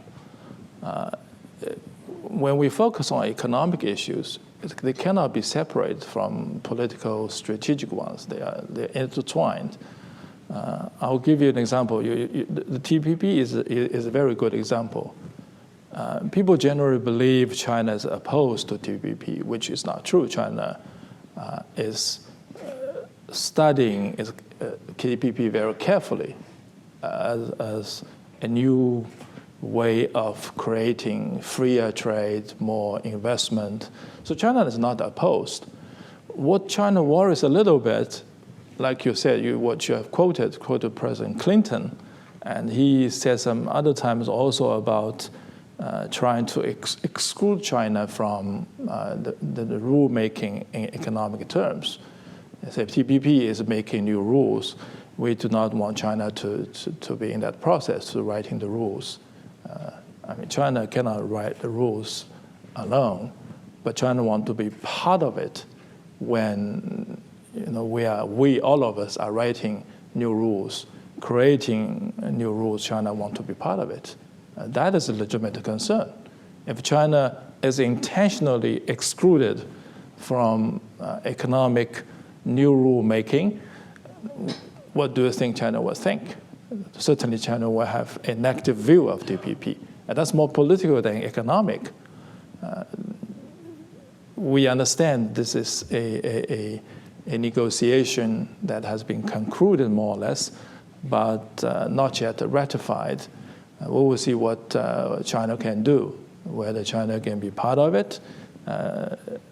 When we focus on economic issues, they cannot be separated from political strategic ones. They're intertwined. I'll give you an example. The TPP is a very good example. People generally believe China is opposed to TPP, which is not true. China is studying TPP very carefully as a new way of creating freer trade, more investment. So China is not opposed. What China worries a little bit, like you said, what you have quoted President Clinton, and he said some other times also about trying to exclude China from the rule-making in economic terms. As if TPP is making new rules, we do not want China to be in that process, to writing the rules. I mean, China cannot write the rules alone, but China wants to be part of it when we all of us are writing new rules, creating new rules. China wants to be part of it. That is a legitimate concern. If China is intentionally excluded from economic new rule making, what do you think China will think? Certainly China will have a negative view of TPP. And that's more political than economic. We understand this is a negotiation that has been concluded more or less, but not yet ratified. We will see what China can do, whether China can be part of it.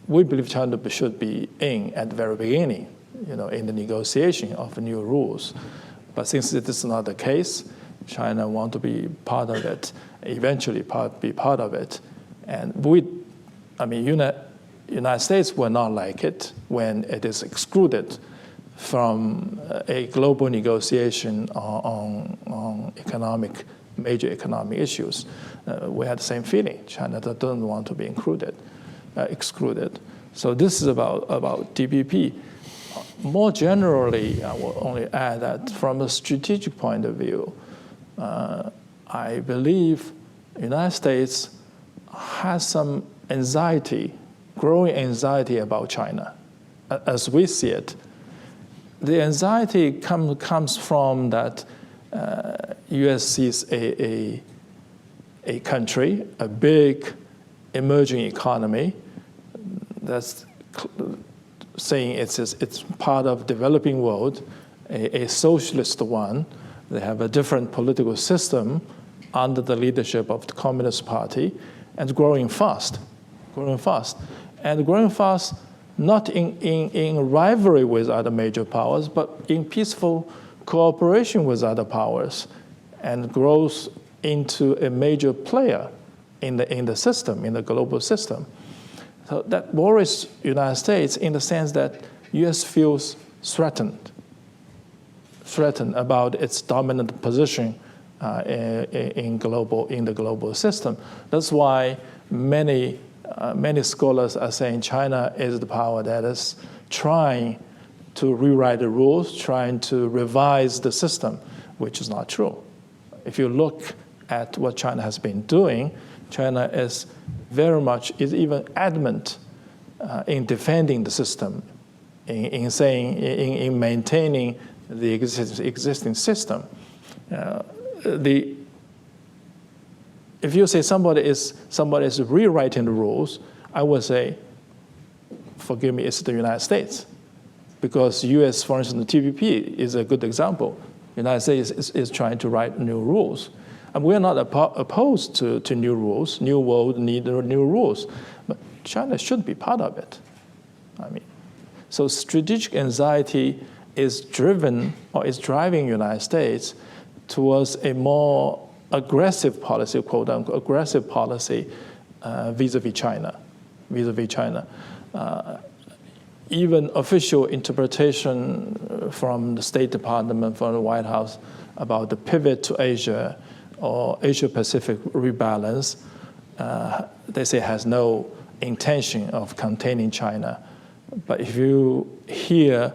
We believe China should be in at the very beginning, in the negotiation of new rules. But since it is not the case, China wants to be part of it, eventually be part of it. And United States will not like it when it is excluded from a global negotiation on major economic issues. We had the same feeling. China doesn't want to be excluded. So this is about TPP. More generally, I will only add that from a strategic point of view, I believe the United States has some growing anxiety about China. As we see it, the anxiety comes from that U.S. sees a country, a big emerging economy that's saying it's part of developing world, a socialist one. They have a different political system under the leadership of the Communist Party, and growing fast, not in rivalry with other major powers, but in peaceful cooperation with other powers, and grows into a major player in the system, in the global system. So that worries United States in the sense that U.S. feels threatened about its dominant position in the global system. That's why many scholars are saying China is the power that is trying to rewrite the rules, trying to revise the system, which is not true. If you look at what China has been doing, China is even adamant in defending the system, in maintaining the existing system. If you say somebody is rewriting the rules, I would say, forgive me, it's the United States. Because U.S., for instance, the TPP is a good example. The United States is trying to write new rules. And we're not opposed to new rules. New world need new rules. But China should be part of it. So strategic anxiety is driving United States towards a more aggressive policy, quote unquote, aggressive policy vis-a-vis China. Even official interpretation from the State Department, from the White House, about the pivot to Asia or Asia-Pacific rebalance, they say has no intention of containing China. But if you hear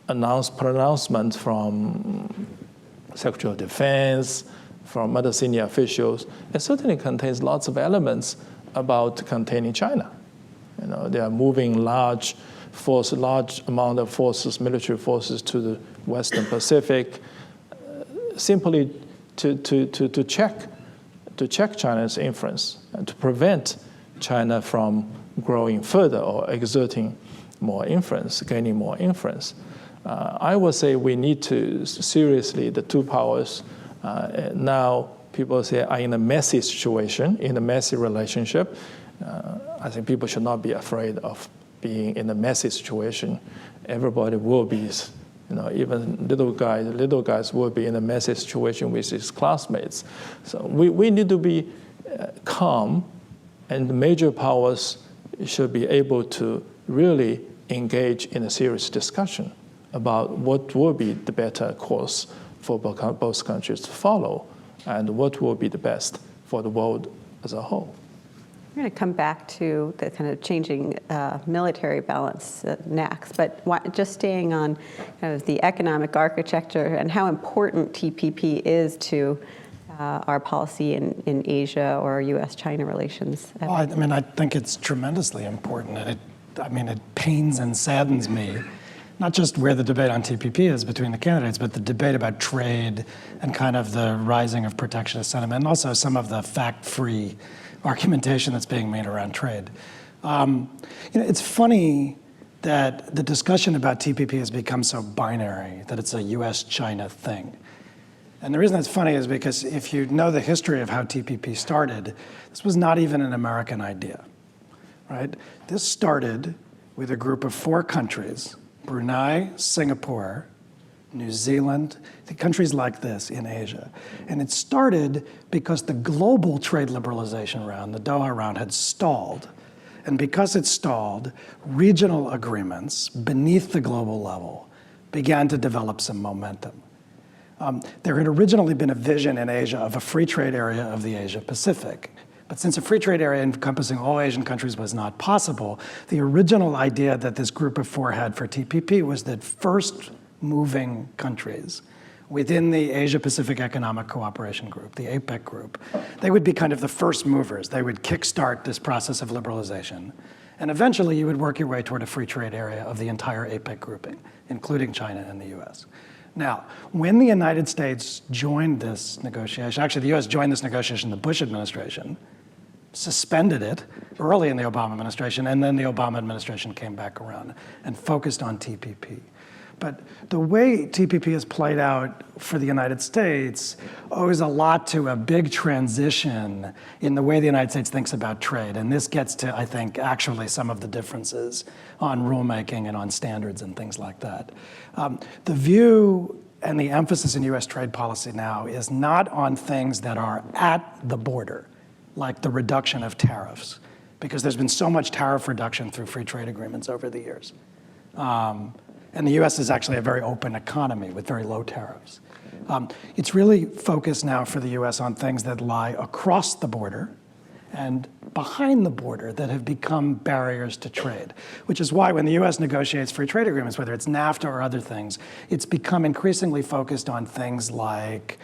pronouncements from Secretary of Defense, from other senior officials, it certainly contains lots of elements about containing China. They are moving large amount of forces, military forces, to the Western Pacific, simply to check China's influence and to prevent China from growing further or exerting more influence, gaining more influence. I would say we need to seriously, the two powers now, people say, are in a messy situation, in a messy relationship. I think people should not be afraid of being in a messy situation. Everybody will be, even little guys will be in a messy situation with his classmates. So we need to be calm, and the major powers should be able to really engage in a serious discussion about what will be the better course for both countries to follow, and what will be the best for the world as a whole. We're going to come back to the kind of changing military balance next, but just staying on kind of the economic architecture and how important TPP is to our policy in Asia or U.S.-China relations. Well, I think it's tremendously important, and it pains and saddens me, not just where the debate on TPP is between the candidates, but the debate about trade and kind of the rising of protectionist sentiment, and also some of the fact-free argumentation that's being made around trade. It's funny that the discussion about TPP has become so binary, that it's a US-China thing. And the reason that's funny is because if you know the history of how TPP started, this was not even an American idea, right? This started with a group of 4 countries, Brunei, Singapore, New Zealand, the countries like this in Asia. And it started because the global trade liberalization round, the Doha round, had stalled. And because it stalled, regional agreements beneath the global level began to develop some momentum. There had originally been a vision in Asia of a free trade area of the Asia Pacific. But since a free trade area encompassing all Asian countries was not possible, the original idea that this group of 4 had for TPP was that first moving countries within the Asia-Pacific Economic Cooperation Group, the APEC group, they would be kind of the first movers. They would kickstart this process of liberalization. And eventually, you would work your way toward a free trade area of the entire APEC grouping, including China and the US. Now, when the United States joined this negotiation, actually the US joined this negotiation in the Bush administration, suspended it early in the Obama administration, and then the Obama administration came back around and focused on TPP. But the way TPP has played out for the United States owes a lot to a big transition in the way the United States thinks about trade. And this gets to, I think, actually some of the differences on rulemaking and on standards and things like that. The view and the emphasis in US trade policy now is not on things that are at the border, like the reduction of tariffs, because there's been so much tariff reduction through free trade agreements over the years. And the US is actually a very open economy with very low tariffs. It's really focused now for the US on things that lie across the border and behind the border that have become barriers to trade, which is why when the US negotiates free trade agreements, whether it's NAFTA or other things, it's become increasingly focused on things like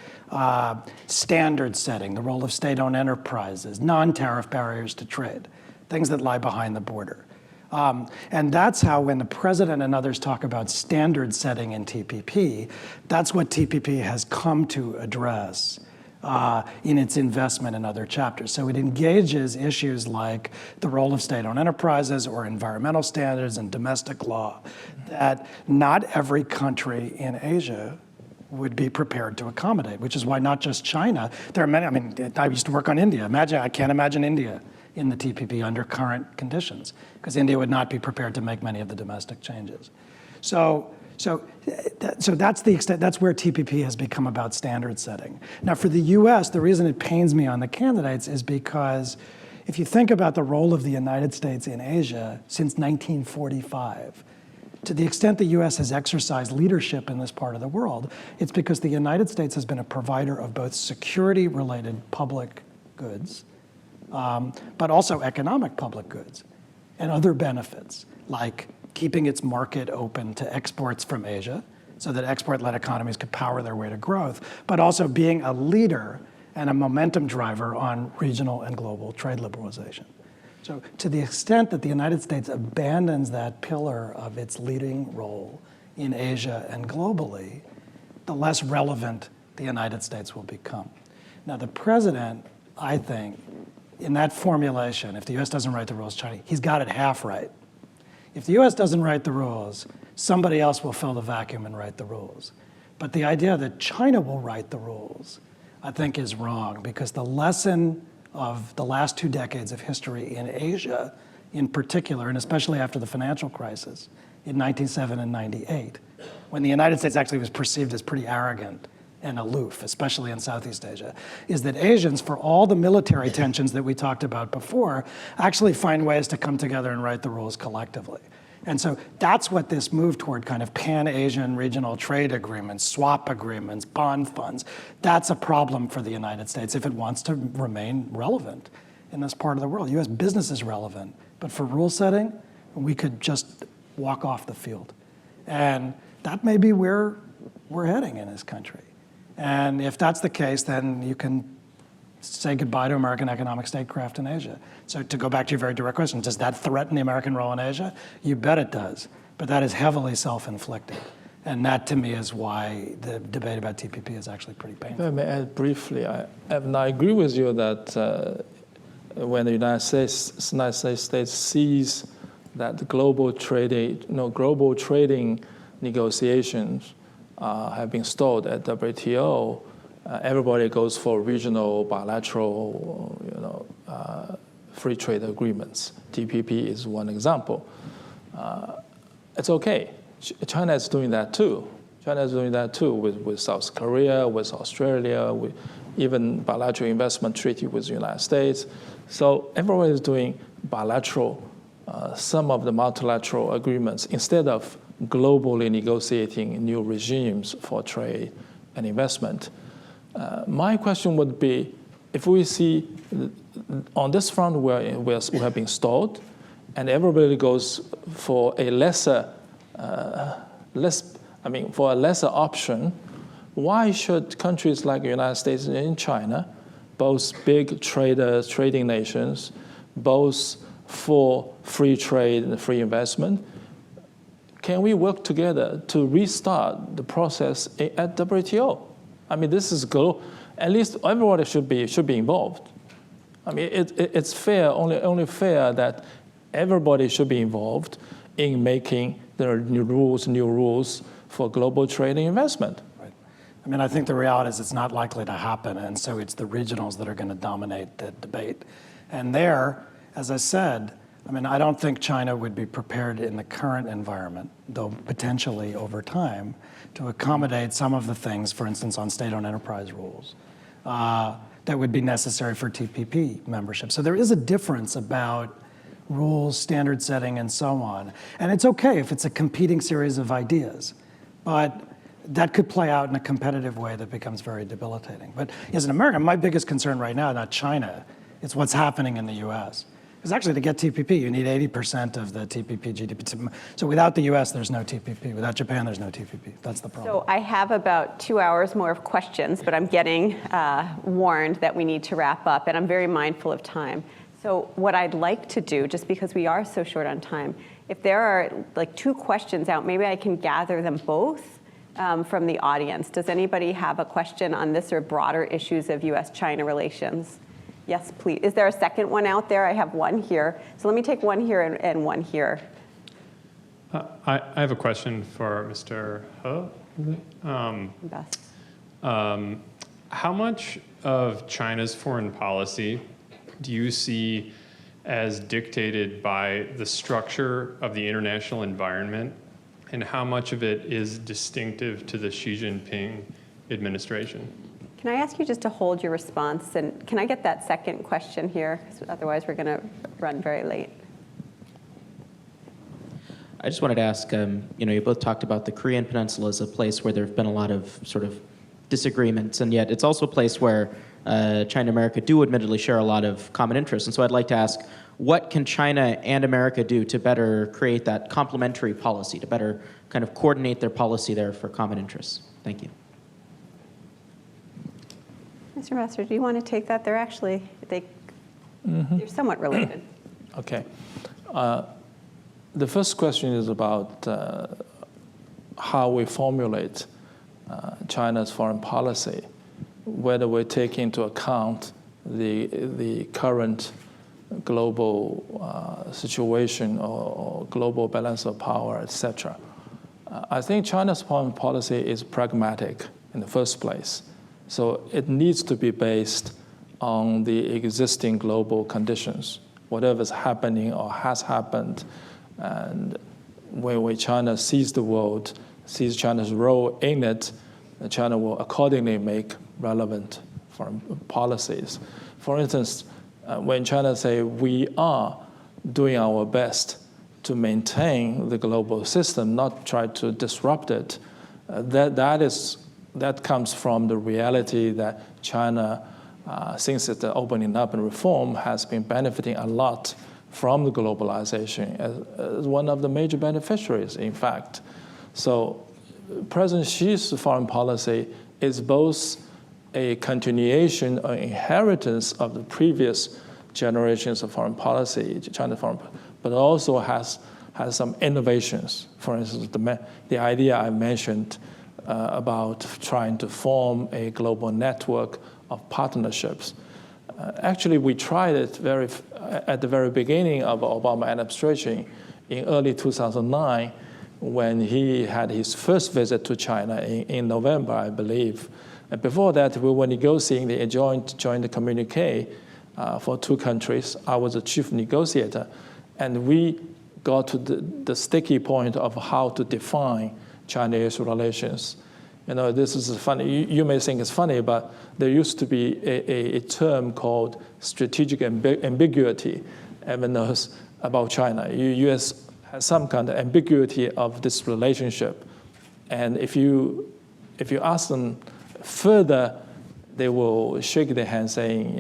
standard setting, the role of state-owned enterprises, non-tariff barriers to trade, things that lie behind the border. And that's how when the president and others talk about standard setting in TPP, that's what TPP has come to address in its investment in other chapters. So it engages issues like the role of state-owned enterprises or environmental standards and domestic law that not every country in Asia would be prepared to accommodate, which is why not just China, there are many, I mean, I used to work on India. I can't imagine India in the TPP under current conditions, because India would not be prepared to make many of the domestic changes. So that's the extent, that's where TPP has become about standard setting. Now for the US, the reason it pains me on the candidates is because if you think about the role of the United States in Asia since 1945, to the extent the US has exercised leadership in this part of the world, it's because the United States has been a provider of both security-related public goods, but also economic public goods and other benefits, like keeping its market open to exports from Asia so that export-led economies could power their way to growth, but also being a leader and a momentum driver on regional and global trade liberalization. So to the extent that the United States abandons that pillar of its leading role in Asia and globally, the less relevant the United States will become. Now the president, I think, in that formulation, if the US doesn't write the rules, China, he's got it half right. If the US doesn't write the rules, somebody else will fill the vacuum and write the rules. But the idea that China will write the rules, I think is wrong, because the lesson of the last 2 decades of history in Asia in particular, and especially after the financial crisis in 1997 and 98, when the United States actually was perceived as pretty arrogant and aloof, especially in Southeast Asia, is that Asians, for all the military tensions that we talked about before, actually find ways to come together and write the rules collectively. And so that's what this move toward kind of pan-Asian regional trade agreements, swap agreements, bond funds, that's a problem for the United States if it wants to remain relevant in this part of the world. US business is relevant, but for rule setting, we could just walk off the field. And that may be where we're heading in this country. And if that's the case, then you can say goodbye to American economic statecraft in Asia. So to go back to your very direct question, does that threaten the American role in Asia? You bet it does, but that is heavily self-inflicted. And that to me is why the debate about TPP is actually pretty painful. If I may add briefly, I agree with you that when the United States sees that the global trading negotiations have been stalled at WTO, everybody goes for regional, bilateral, free trade agreements. TPP is one example. It's okay. China is doing that too. China is doing that too with South Korea, with Australia, with even bilateral investment treaty with the United States. So everyone is doing bilateral, some of the multilateral agreements instead of globally negotiating new regimes for trade and investment. My question would be, if we see on this front where we have been stalled, and everybody goes for a lesser option, why should countries like the United States and China, both big traders, trading nations, both for free trade and free investment, can we work together to restart the process at WTO? I mean, this is at least everybody should be involved. I mean, it's fair, only fair that everybody should be involved in making the new rules for global trade and investment. Right. I mean, I think the reality is it's not likely to happen, and so it's the regionals that are going to dominate the debate. And there, as I said, I mean, I don't think China would be prepared in the current environment, though potentially over time, to accommodate some of the things, for instance, on state-owned enterprise rules, that would be necessary for TPP membership. So there is a difference about rules, standard setting, and so on. And it's okay if it's a competing series of ideas, but that could play out in a competitive way that becomes very debilitating. But as an American, my biggest concern right now, not China, it's what's happening in the US. Because actually to get TPP, you need 80% of the TPP GDP. So without the US, there's no TPP. Without Japan, there's no TPP. That's the problem. So I have about 2 hours more of questions, but I'm getting warned that we need to wrap up, and I'm very mindful of time. So what I'd like to do, just because we are so short on time, if there are like 2 questions out, maybe I can gather them both from the audience. Does anybody have a question on this or broader issues of US-China relations? Yes, please. Is there a second one out there? I have one here. So let me take one here and one here. I have a question for Mr. He. Best. How much of China's foreign policy do you see as dictated by the structure of the international environment, and how much of it is distinctive to the Xi Jinping administration? Can I ask you just to hold your response? And can I get that second question here? 'Cause otherwise, we're going to run very late. I just wanted to ask, you both talked about the Korean Peninsula as a place where there have been a lot of sort of disagreements, and yet it's also a place where China and America do admittedly share a lot of common interests. And so I'd like to ask, what can China and America do to better create that complementary policy, to better kind of coordinate their policy there for common interests? Thank you. Mr. Ambassador, do you want to take that? They're actually, they're somewhat related. Okay. The first question is about how we formulate China's foreign policy, whether we take into account the current global situation or global balance of power, etc. I think China's foreign policy is pragmatic in the first place. So it needs to be based on the existing global conditions, whatever's happening or has happened, and when China sees the world, sees China's role in it, China will accordingly make relevant foreign policies. For instance, when China say we are doing our best to maintain the global system, not try to disrupt it, that comes from the reality that China, since its opening up and reform, has been benefiting a lot from the globalization as one of the major beneficiaries, in fact. So President Xi's foreign policy is both a continuation or inheritance of the previous generations of foreign policy, China's foreign, but also has some innovations. For instance, the idea I mentioned about trying to form a global network of partnerships. Actually, we tried it at the very beginning of Obama administration in early 2009, when he had his first visit to China in November, I believe. And before that, we were negotiating the joint communique for 2 countries. I was the chief negotiator, and we got to the sticky point of how to define Chinese relations. This is funny. You may think it's funny, but there used to be a term called strategic ambiguity, even knows about China. U.S. has some kind of ambiguity of this relationship, and if you ask them further, they will shake their hand saying,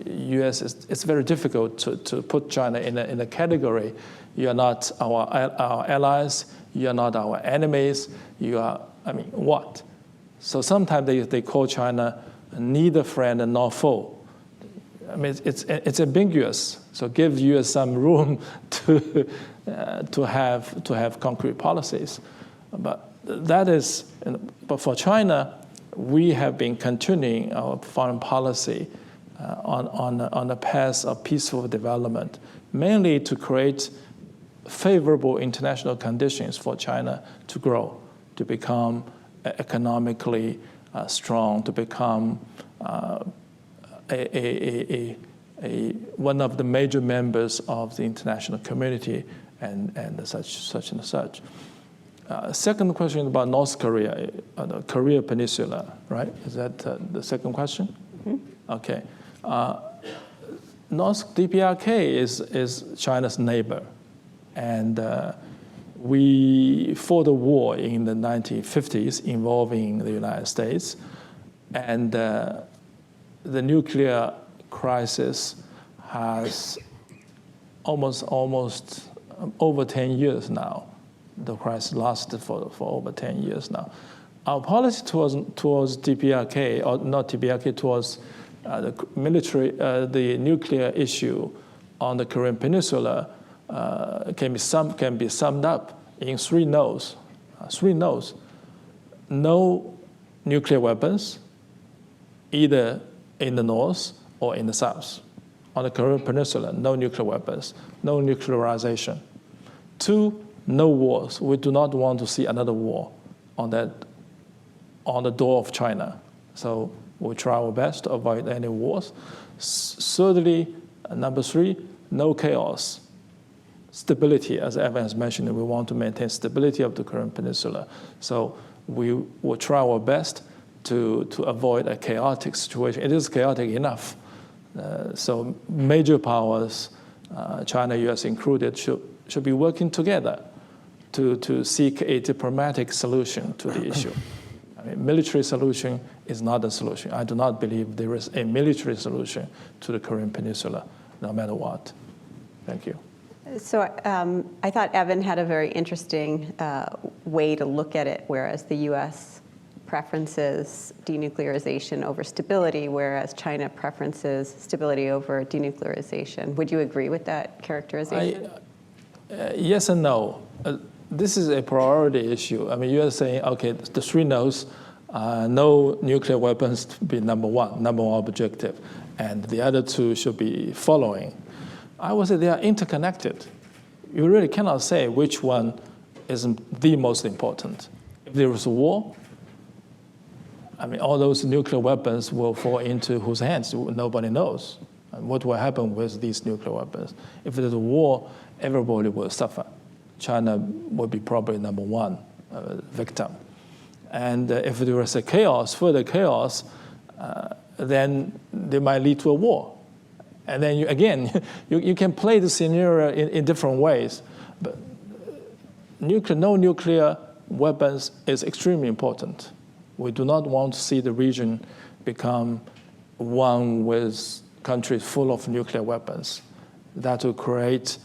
U.S. it's very difficult to put China in a category. You are not our allies. You are not our enemies. You are, what? So sometimes they call China neither friend nor foe. It's ambiguous. So give U.S. some room to have concrete policies. But for China, we have been continuing our foreign policy on a path of peaceful development, mainly to create favorable international conditions for China to grow, to become economically strong, to become a one of the major members of the international community and such and such. Second question about North Korea, the Korea Peninsula, right? Is that the second question? Mm-hmm. Okay. North DPRK is China's neighbor, and we fought a war in the 1950s involving the United States, and the nuclear crisis has almost over 10 years now. The crisis lasted for over 10 years now. Our policy towards DPRK, or not DPRK, towards the nuclear issue on the Korean Peninsula can be summed up in three no's. No nuclear weapons, either in the north or in the south. On the Korean Peninsula, no nuclear weapons, no nuclearization. 2, no wars. We do not want to see another war on the door of China. So we try our best to avoid any wars. Thirdly, number 3, no chaos. Stability, as Evan has mentioned, we want to maintain stability of the Korean Peninsula. So we will try our best to avoid a chaotic situation. It is chaotic enough. So major powers, China, US included, should be working together to seek a diplomatic solution to the issue. I mean, military solution is not a solution. I do not believe there is a military solution to the Korean Peninsula, no matter what. Thank you. So I thought Evan had a very interesting way to look at it, whereas the U.S. preferences denuclearization over stability, whereas China preferences stability over denuclearization. Would you agree with that characterization? Yes and no. This is a priority issue. I mean, you are saying, okay, the 3 no's, no nuclear weapons to be number one objective, and the other 2 should be following. I would say they are interconnected. You really cannot say which one is the most important. If there is a war, I mean, all those nuclear weapons will fall into whose hands? Nobody knows. And what will happen with these nuclear weapons? If there's a war, everybody will suffer. China will be probably number 1 victim. And if there is a further chaos, then they might lead to a war. And then you can play the scenario in different ways. But no nuclear weapons is extremely important. We do not want to see the region become one with countries full of nuclear weapons. That will create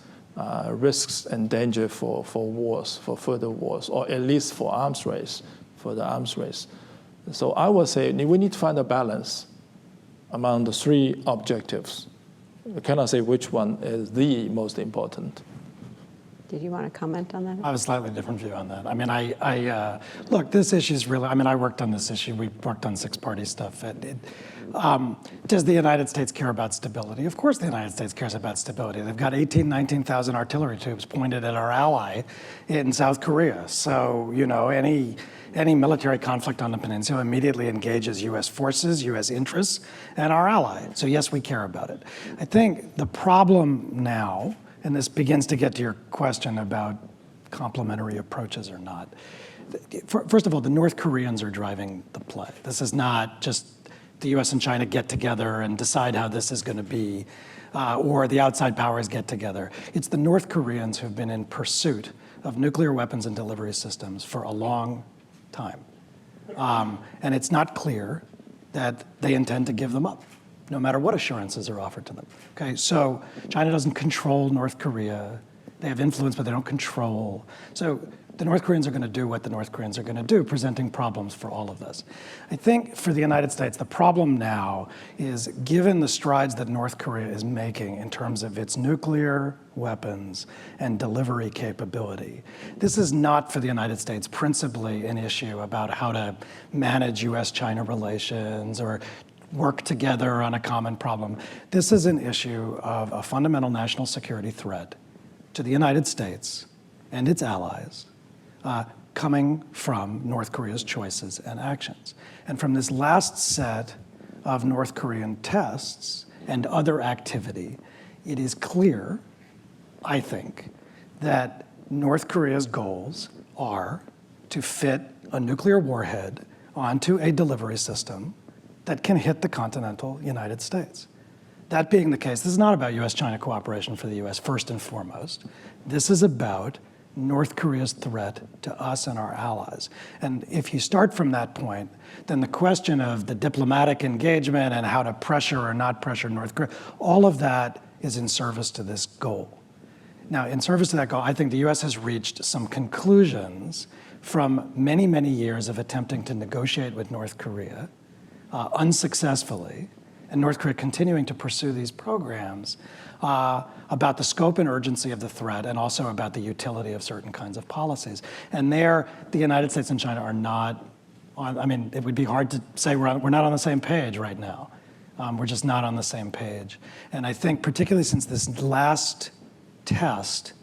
risks and danger for wars, for further wars, or at least for the arms race. So I would say we need to find a balance among the 3 objectives. We cannot say which one is the most important. Did you want to comment on that? I have a slightly different view on that. I mean, look, this issue is really, I mean, I worked on this issue. We worked on 6-party stuff. Does the United States care about stability? Of course the United States cares about stability. They've got 19,000 artillery tubes pointed at our ally in South Korea. So, any military conflict on the peninsula immediately engages U.S. forces, U.S. interests, and our ally. So yes, we care about it. I think the problem now, and this begins to get to your question about complementary approaches or not. First of all, the North Koreans are driving the play. This is not just the US and China get together and decide how this is going to be, or the outside powers get together. It's the North Koreans who've been in pursuit of nuclear weapons and delivery systems for a long time. And it's not clear that they intend to give them up, no matter what assurances are offered to them. Okay, so China doesn't control North Korea. They have influence, but they don't control. So the North Koreans are going to do what the North Koreans are going to do, presenting problems for all of this. I think for the United States, the problem now is, given the strides that North Korea is making in terms of its nuclear weapons and delivery capability, this is not for the United States principally an issue about how to manage US-China relations or work together on a common problem. This is an issue of a fundamental national security threat to the United States and its allies, coming from North Korea's choices and actions. And from this last set of North Korean tests, and other activity, it is clear, I think, that North Korea's goals are to fit a nuclear warhead onto a delivery system that can hit the continental United States. That being the case, this is not about US-China cooperation for the US first and foremost. This is about North Korea's threat to us and our allies. And if you start from that point, then the question of the diplomatic engagement and how to pressure or not pressure North Korea, all of that is in service to this goal. Now, in service to that goal, I think the US has reached some conclusions from many, many years of attempting to negotiate with North Korea unsuccessfully, and North Korea continuing to pursue these programs about the scope and urgency of the threat and also about the utility of certain kinds of policies. And there, the United States and China are not on, I mean, it would be hard to say we're not on the same page right now. We're just not on the same page. And I think particularly since this last test,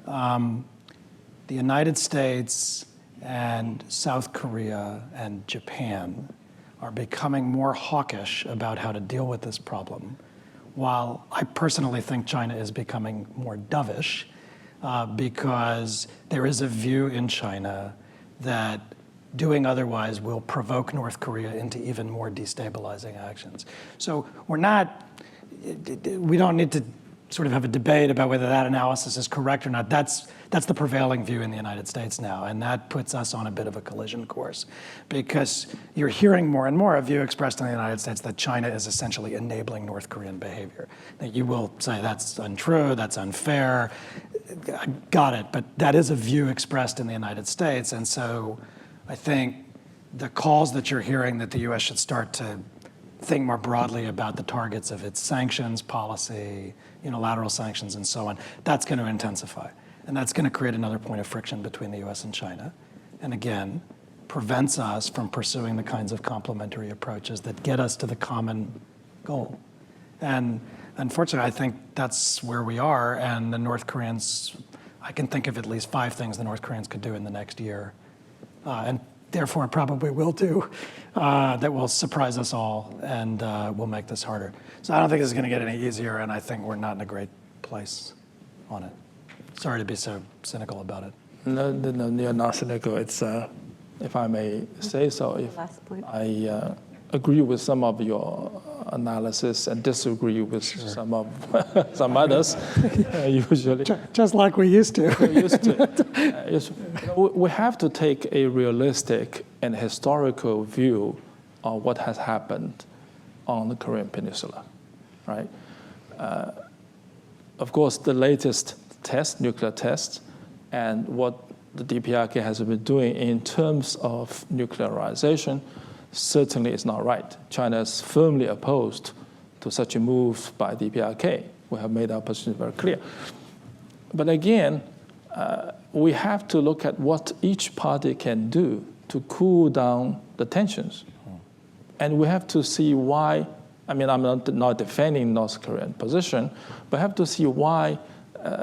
the United States and South Korea and Japan are becoming more hawkish about how to deal with this problem, while I personally think China is becoming more dovish because there is a view in China that doing otherwise will provoke North Korea into even more destabilizing actions. So we don't need to sort of have a debate about whether that analysis is correct or not. That's the prevailing view in the United States now, and that puts us on a bit of a collision course because you're hearing more and more a view expressed in the United States that China is essentially enabling North Korean behavior. Now, you will say that's untrue, that's unfair, I got it, but that is a view expressed in the United States, and so I think the calls that you're hearing that the US should start to think more broadly about the targets of its sanctions policy, unilateral sanctions and so on, that's going to intensify. And that's going to create another point of friction between the US and China. And again, prevents us from pursuing the kinds of complementary approaches that get us to the common goal. And unfortunately, I think that's where we are. And the North Koreans, I can think of at least 5 things the North Koreans could do in the next year. And therefore probably will do, that will surprise us all and will make this harder. So I don't think this is going to get any easier, and I think we're not in a great place on it. Sorry to be so cynical about it. No, you're not cynical. It's, if I may say so, Last point. I agree with some of your analysis and disagree with some of some others, usually. Just like we used to. We have to take a realistic and historical view of what has happened on the Korean Peninsula, right? Of course, the latest test, nuclear test, and what the DPRK has been doing in terms of nuclearization certainly is not right. China is firmly opposed to such a move by DPRK. We have made our position very clear. But again, we have to look at what each party can do to cool down the tensions. And we have to see why, I mean, I'm not defending North Korean position, but have to see why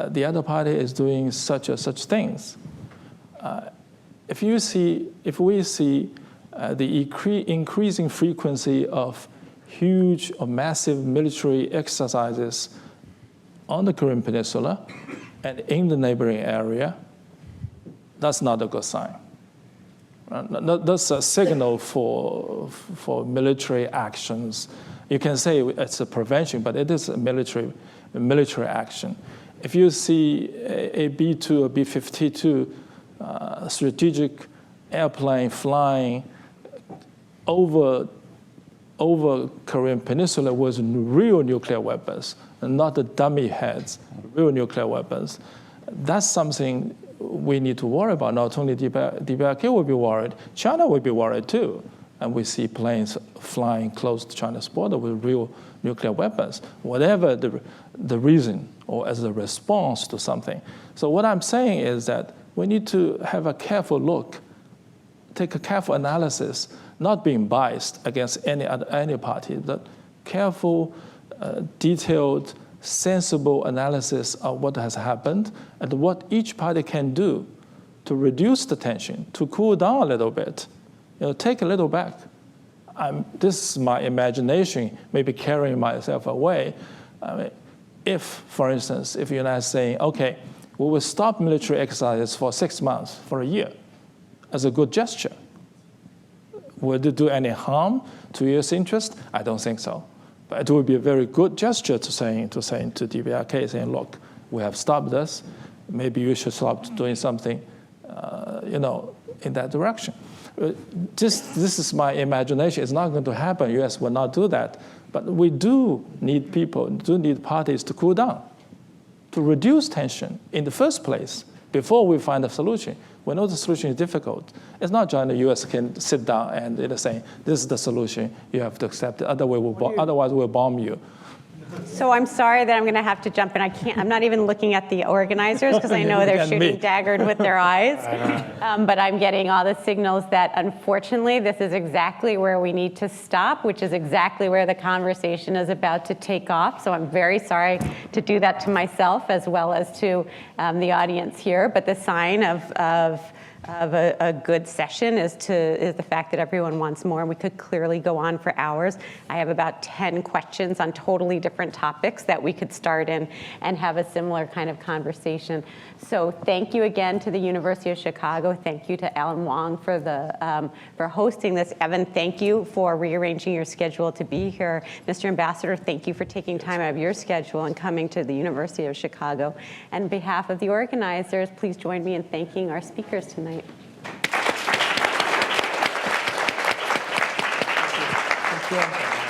the other party is doing such things. If we see the increasing frequency of huge or massive military exercises on the Korean Peninsula and in the neighboring area, that's not a good sign. That's a signal for military actions. You can say it's a prevention, but it is a military action. If you see a B-2 or B-52 strategic airplane flying over Korean Peninsula with real nuclear weapons, and not the dummy heads, real nuclear weapons, that's something we need to worry about. Not only DPRK will be worried, China will be worried too. And we see planes flying close to China's border with real nuclear weapons, whatever the reason or as a response to something. So what I'm saying is that we need to have a careful look, take a careful analysis, not being biased against any party, but careful, detailed, sensible analysis of what has happened and what each party can do to reduce the tension, to cool down a little bit, take a little back. this is my imagination, maybe carrying myself away. I mean, if, for instance, if the United States saying, okay, we will stop military exercises for 6 months, for a year, as a good gesture, would it do any harm to U.S. interest? I don't think so. But it would be a very good gesture to DPRK, saying, look, we have stopped this. Maybe you should stop doing something, in that direction. This is my imagination. It's not going to happen. U.S. will not do that. But we do need parties to cool down, to reduce tension in the first place before we find a solution. We know the solution is difficult. It's not China, the U.S. can sit down and say, this is the solution, you have to accept it, otherwise we'll bomb you. So I'm sorry that I'm going to have to jump in. I'm not even looking at the organizers because I know they're shooting daggered with their eyes. But I'm getting all the signals that unfortunately this is exactly where we need to stop, which is exactly where the conversation is about to take off. So I'm very sorry to do that to myself as well as to the audience here. But the sign of a good session is the fact that everyone wants more. We could clearly go on for hours. I have about 10 questions on totally different topics that we could start in and have a similar kind of conversation. So thank you again to the University of Chicago. Thank you to Alan Wong for hosting this. Evan, thank you for rearranging your schedule to be here. Mr. Ambassador, thank you for taking time out of your schedule and coming to the University of Chicago. And on behalf of the organizers, please join me in thanking our speakers tonight. Thank you.